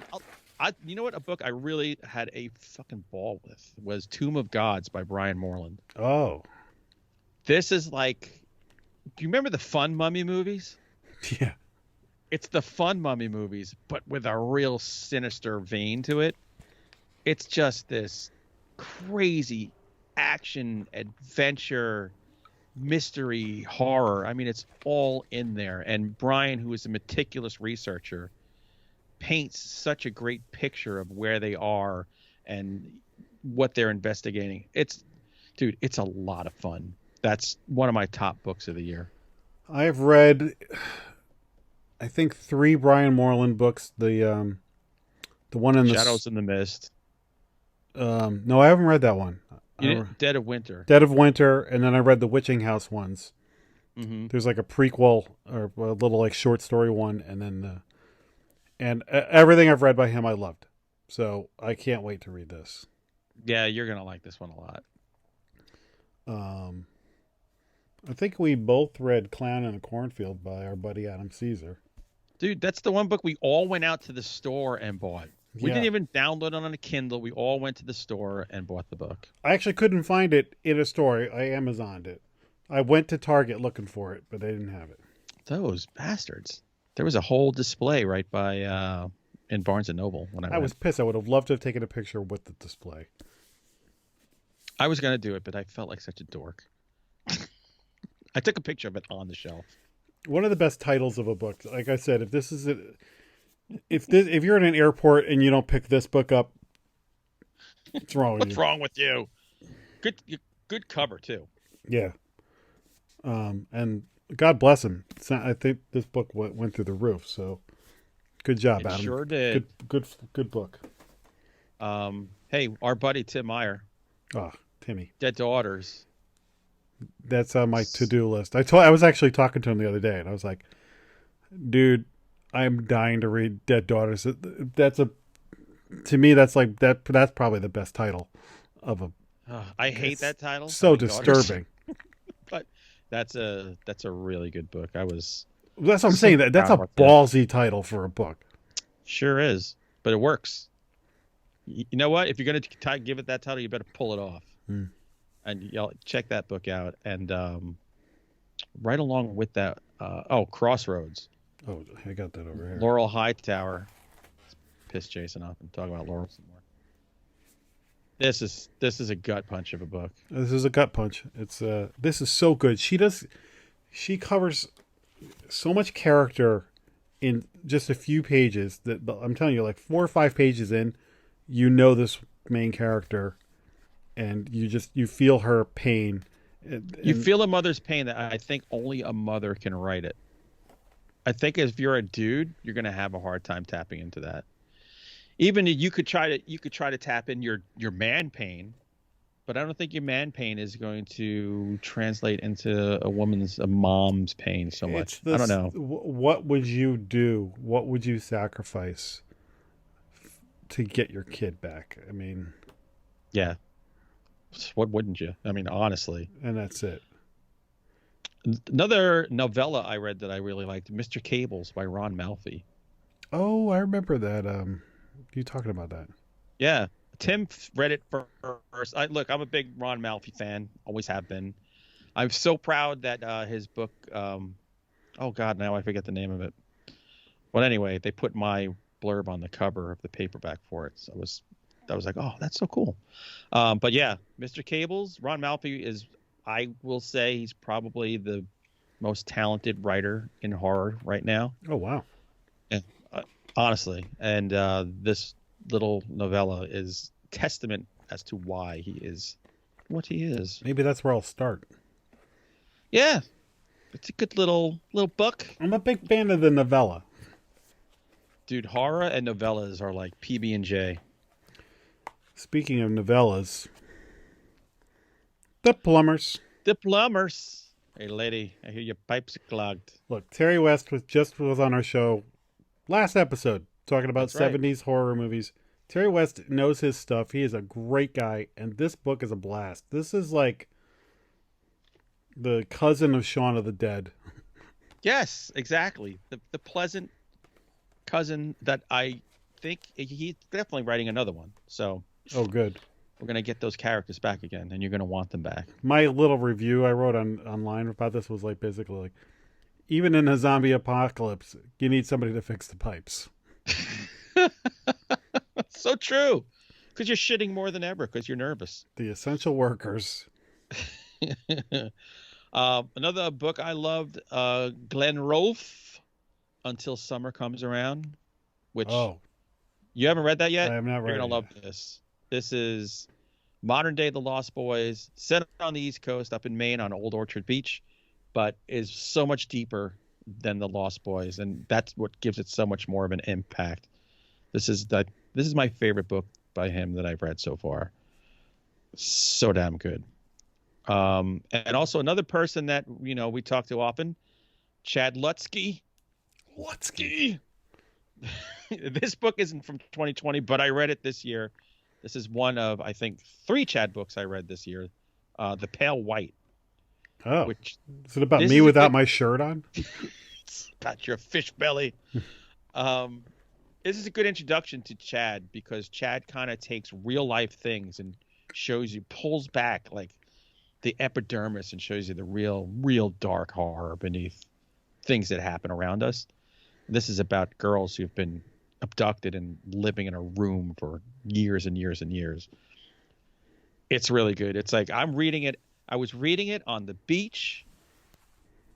You know what? A book I really had a fucking ball with was Tomb of Gods by Brian Moreland. Oh. This is like, do you remember the fun mummy movies? Yeah. It's the fun mummy movies, but with a real sinister vein to it. It's just this crazy action, adventure, mystery, horror. I mean, it's all in there. And Brian, who is a meticulous researcher, paints such a great picture of where they are and what they're investigating. It's a lot of fun. That's one of my top books of the year. I've read, I think, 3 Brian Moreland books. The one in Shadows in the Mist. No, I haven't read that one. Dead of Winter. Dead of Winter, and then I read the Witching House ones. Mm-hmm. There's like a prequel or a little like short story one, and then everything I've read by him I loved. So I can't wait to read this. Yeah, you're gonna like this one a lot. I think we both read Clown in a Cornfield by our buddy Adam Cesare. Dude, that's the one book we all went out to the store and bought. We didn't even download it on a Kindle. We all went to the store and bought the book. I actually couldn't find it in a store. I Amazoned it. I went to Target looking for it, but they didn't have it. Those bastards. There was a whole display right by in Barnes & Noble when I went. was pissed. I would have loved to have taken a picture with the display. I was going to do it, but I felt like such a dork. I took a picture of it on the shelf. one of the best titles of a book. Like I said, if this is if you're in an airport and you don't pick this book up, what's wrong with you? What's wrong with you? Good cover too. Yeah. And God bless him. I think this book went through the roof. So good job, Adam. Sure did. Good book. Hey, our buddy Tim Meyer. Oh, Timmy. Dead Daughters. That's on my to-do list. I was actually talking to him the other day, and I was like, dude, I'm dying to read Dead Daughters. To me, that's probably the best title of a. I hate that title. So disturbing. But that's a really good book. That's what I'm saying. That's a ballsy title for a book. Sure is, but it works. You know what? If you're going to give it that title, you better pull it off. And y'all check that book out. And right along with that, Crossroads. Oh, I got that over here. Laurel Hightower. Piss Jason up and talk about Laurel some more. This is a gut punch of a book. This is a gut punch. This is so good. She covers so much character in just a few pages that I'm telling you, like 4 or 5 pages in, you know this main character, and you feel her pain. You feel a mother's pain that I think only a mother can write it. I think if you're a dude, you're going to have a hard time tapping into that. Even you could try to tap in your man pain, but I don't think your man pain is going to translate into a mom's pain so much. I don't know. What would you do? What would you sacrifice to get your kid back? I mean, yeah. What wouldn't you? I mean, honestly. And that's it. Another novella I read that I really liked, Mr. Cables by Ron Malfi. Oh, I remember that. You talking about that? Yeah. Tim read it first. I'm a big Ron Malfi fan. Always have been. I'm so proud that his book. Oh God, now I forget the name of it. But anyway, they put my blurb on the cover of the paperback for it. So I was like, oh, that's so cool. But yeah, Mr. Cables, Ron Malfi is. I will say he's probably the most talented writer in horror right now. Oh wow. Yeah, honestly, and this little novella is testament as to why he is what he is. Maybe that's where I'll start. Yeah, it's a good little book. I'm a big fan of the novella. Dude, horror and novellas are like PB&J. Speaking of novellas, The Plumbers. The Plumbers. Hey, lady, I hear your pipes are clogged. Look, Terry West was on our show last episode talking about That's 70s horror movies. Terry West knows his stuff. He is a great guy, and this book is a blast. This is like the cousin of Shaun of the Dead. Yes, exactly. The pleasant cousin that I think he's definitely writing another one. So, oh, good. We're going to get those characters back again, and you're going to want them back. My little review I wrote online about this was like basically like, even in a zombie apocalypse, you need somebody to fix the pipes. So true. Because you're shitting more than ever because you're nervous. The essential workers. Another book I loved, Glenn Rolfe, Until Summer Comes Around, which you haven't read that yet? I have not read it. You're going to love this. This is modern day The Lost Boys, set on the East Coast up in Maine on Old Orchard Beach, but is so much deeper than The Lost Boys, and that's what gives it so much more of an impact. This is my favorite book by him that I've read so far. So damn good. And also another person that we talk to often, Chad Lutzky. Lutzky. This book isn't from 2020, but I read it this year. This is one of, I think, 3 Chad books I read this year. The Pale White. Oh, is it about me without my shirt on? It's about your fish belly. This is a good introduction to Chad because Chad kind of takes real life things and pulls back like the epidermis and shows you the real dark horror beneath things that happen around us. This is about girls who've been abducted and living in a room for years and years and years. It's really good. It's like I was reading it on the beach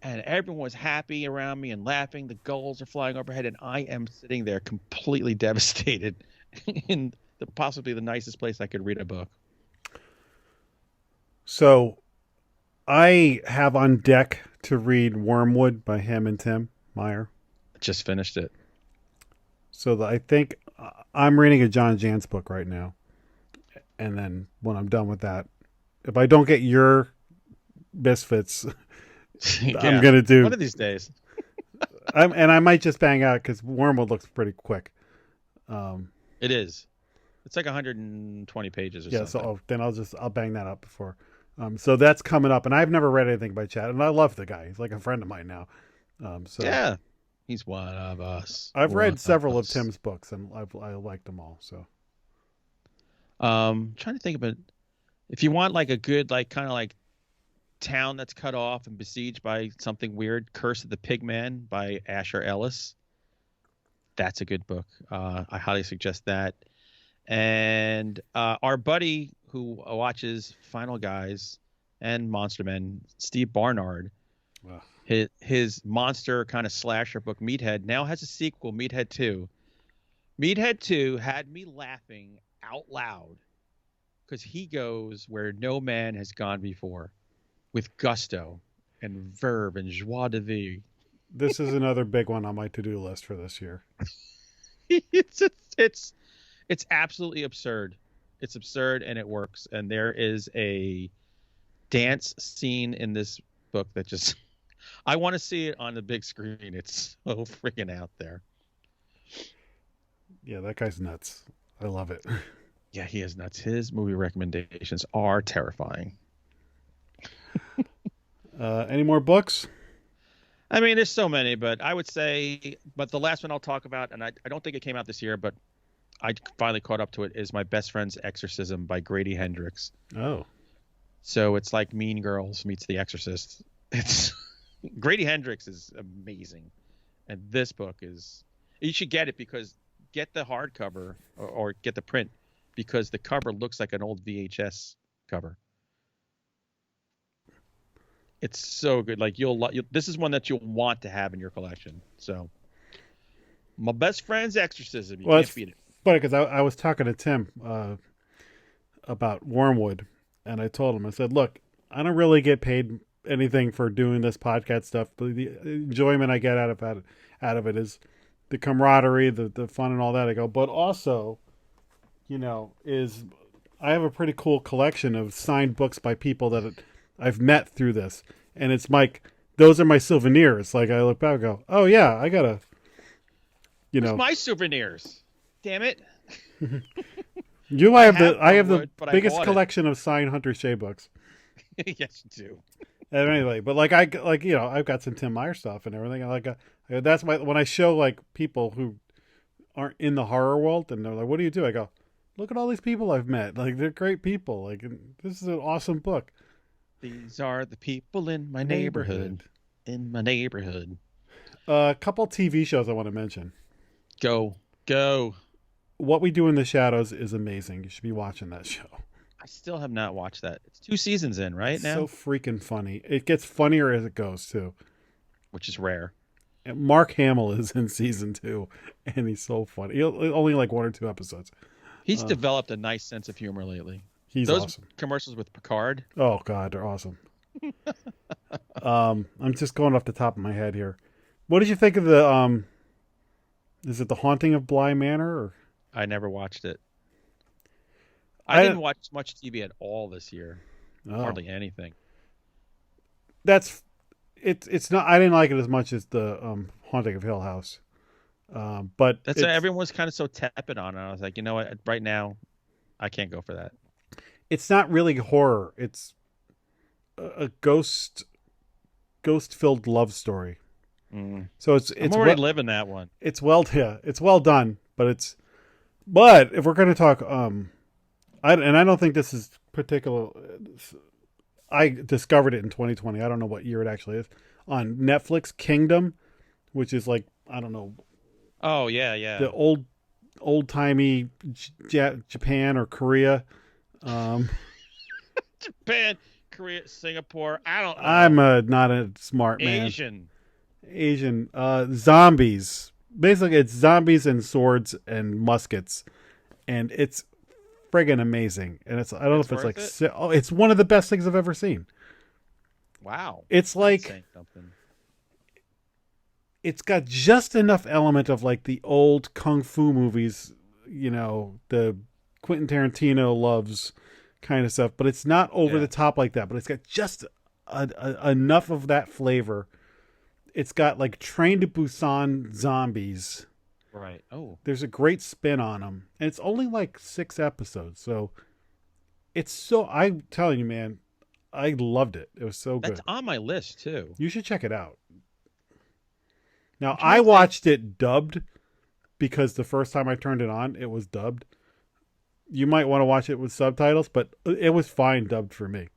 and everyone was happy around me and laughing. The gulls are flying overhead, and I am sitting there completely devastated in possibly the nicest place I could read a book. So I have on deck to read Wormwood by him and Tim Meyer. Just finished it. So I think I'm reading a John Jantz book right now. And then when I'm done with that, if I don't get your Misfits, Yeah, I'm going to do... one of these days. And I might just bang out because Wormwood looks pretty quick. It is. It's like 120 pages or something. So then I'll bang that up before. So that's coming up, and I've never read anything by Chad, and I love the guy. He's like a friend of mine now. Yeah, he's one of us. I've read several of Tim's books, and I liked them all. So, trying to think of it. If you want like a good, like kind of like town that's cut off and besieged by something weird, Curse of the Pigman by Asher Ellis. That's a good book. I highly suggest that. And our buddy who watches Final Guys and Monster Men, Steve Barnard, his monster kind of slasher book, Meathead, now has a sequel, Meathead 2. Meathead 2 had me laughing out loud because he goes where no man has gone before with gusto and verve and joie de vivre. This is another big one on my to-do list for this year. It's absolutely absurd. It's absurd and it works. And there is a dance scene in this book that just I want to see it on the big screen. It's so freaking out there. Yeah, that guy's nuts. I love it. Yeah, he is nuts. His movie recommendations are terrifying. Any more books? I mean, there's so many, but I would say, but the last one I'll talk about, and I don't think it came out this year, but I finally caught up to it, is My Best Friend's Exorcism by Grady Hendrix. Oh. So it's like Mean Girls meets The Exorcist. It's Grady Hendrix is amazing. And this book is, you should get it because get the hardcover or get the print because the cover looks like an old VHS cover. It's so good. Like this is one that you'll want to have in your collection. So, My Best Friend's Exorcism. You can't beat it. Funny because I was talking to Tim about Wormwood, and I told him, I said, "Look, I don't really get paid anything for doing this podcast stuff, but the enjoyment I get out of it is the camaraderie, the fun, and all that." I go, but also, is I have a pretty cool collection of signed books by people that I've met through this, and it's like those are my souvenirs. Like I look back and go, "Oh yeah, I gotta." Where's my souvenirs? Damn it! I have the biggest collection of signed Hunter Shea books. Yes, you do. And anyway, but I've got some Tim Meyer stuff and everything. That's when I show like people who aren't in the horror world and they're like, "What do you do?" I go, "Look at all these people I've met. Like they're great people. Like this is an awesome book." These are the people in my neighborhood. In my neighborhood. A couple TV shows I want to mention. Go. What We Do in the Shadows is amazing. You should be watching that show. I still have not watched that. It's 2 seasons in, right? It's now? so freaking funny. It gets funnier as it goes, too. Which is rare. And Mark Hamill is in season 2, and he's so funny. Only like 1 or 2 episodes. He's developed a nice sense of humor lately. He's Those awesome. Commercials with Picard. Oh, God, they're awesome. I'm just going off the top of my head here. What did you think of the... is it The Haunting of Bly Manor? Or? I never watched it. I didn't watch much TV at all this year. Oh. Hardly anything. It's not. I didn't like it as much as the Haunting of Hill House. But everyone was kind of so tepid on it. I was like, you know what? Right now, I can't go for that. It's not really horror. It's a ghost-filled love story. Mm. So it's I'm already living that one. It's well done, but if we're going to talk, I don't think this is particular. I discovered it in 2020. I don't know what year it actually is on Netflix. Kingdom, which is like, I don't know. Oh yeah. The old timey Japan or Korea. Japan, Korea, Singapore. I don't know. I'm not a smart man. Asian. Zombies. Basically, it's zombies and swords and muskets, and it's friggin' amazing. And I don't know if it's like it's one of the best things I've ever seen. Wow. It's like it's got just enough element of like the old kung fu movies, the Quentin Tarantino loves kind of stuff, but it's not over the top like that, but it's got just enough of that flavor. It's got like Train to Busan zombies. Right. Oh. There's a great spin on them. And it's only like 6 episodes. So I'm telling you, man, I loved it. It was so good. That's on my list too. You should check it out. Now, I watched it dubbed because the first time I turned it on, it was dubbed. You might want to watch it with subtitles, but it was fine dubbed for me.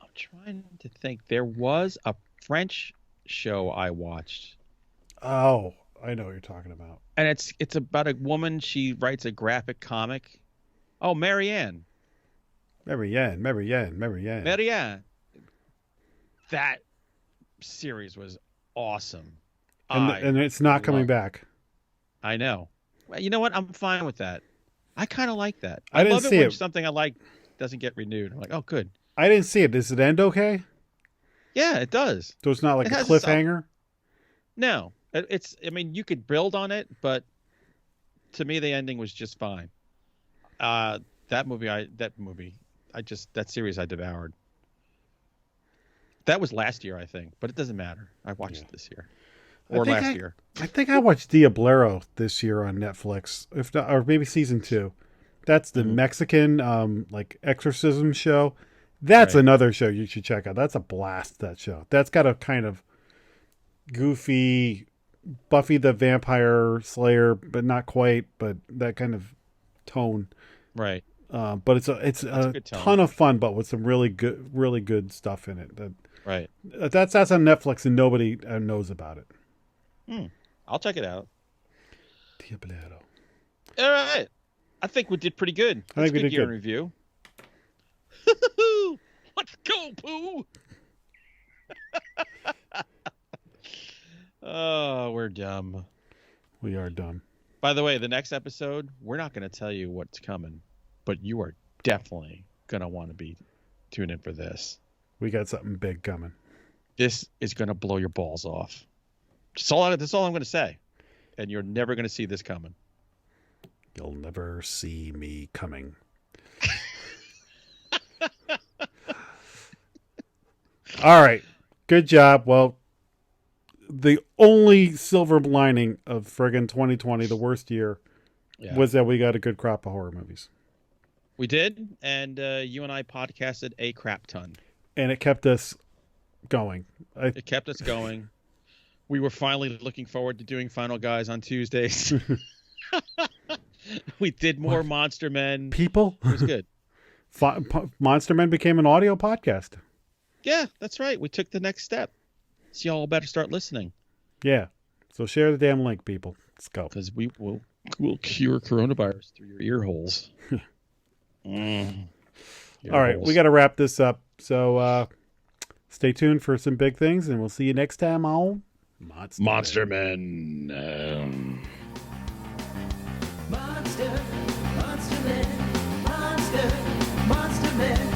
I'm trying to think. There was a French show I watched. Oh, I know what you're talking about. And it's about a woman. She writes a graphic comic. Oh, Marianne. Marianne. That series was awesome. And it's not coming back. I know. Well, you know what? I'm fine with that. I kind of like that. I didn't love see it when it. something I like doesn't get renewed. I'm like, oh, good. I didn't see it. Does it end okay? Yeah, it does. So it's not like a cliffhanger? No. I mean, you could build on it, but to me, the ending was just fine. That series I devoured. That was last year, I think, but it doesn't matter. I watched it this year. Or last year. I think I watched Diablero this year on Netflix, if not, or maybe season 2. That's the Mexican like exorcism show. That's another show you should check out. That's a blast, that show. That's got a kind of goofy Buffy the Vampire Slayer, but not quite, but that kind of tone. Right. But it's a ton of fun, but with some really good stuff in it. Right. That's on Netflix and nobody knows about it. I'll check it out. Diablero. All right. I think we did pretty good. That's a good year in review. Let's go, Pooh. Oh, we're dumb. We are dumb. By the way, the next episode, we're not going to tell you what's coming, but you are definitely going to want to be tuned in for this. We got something big coming. This is going to blow your balls off. That's all I'm going to say. And you're never going to see this coming. You'll never see me coming. All right. Good job. Well, the only silver lining of friggin' 2020, the worst year, was that we got a good crop of horror movies. We did. And you and I podcasted a crap ton. And it kept us going. It kept us going. We were finally looking forward to doing Final Guys on Tuesdays. We did more Monster Men. People? It was good. Monster Men became an audio podcast. Yeah, that's right. We took the next step. So y'all better start listening. Yeah. So share the damn link, people. Let's go. Because we'll cure coronavirus through your ear holes. All right. We got to wrap this up. So stay tuned for some big things, and we'll see you next time on Monster Men. Monster Men, Monster Men.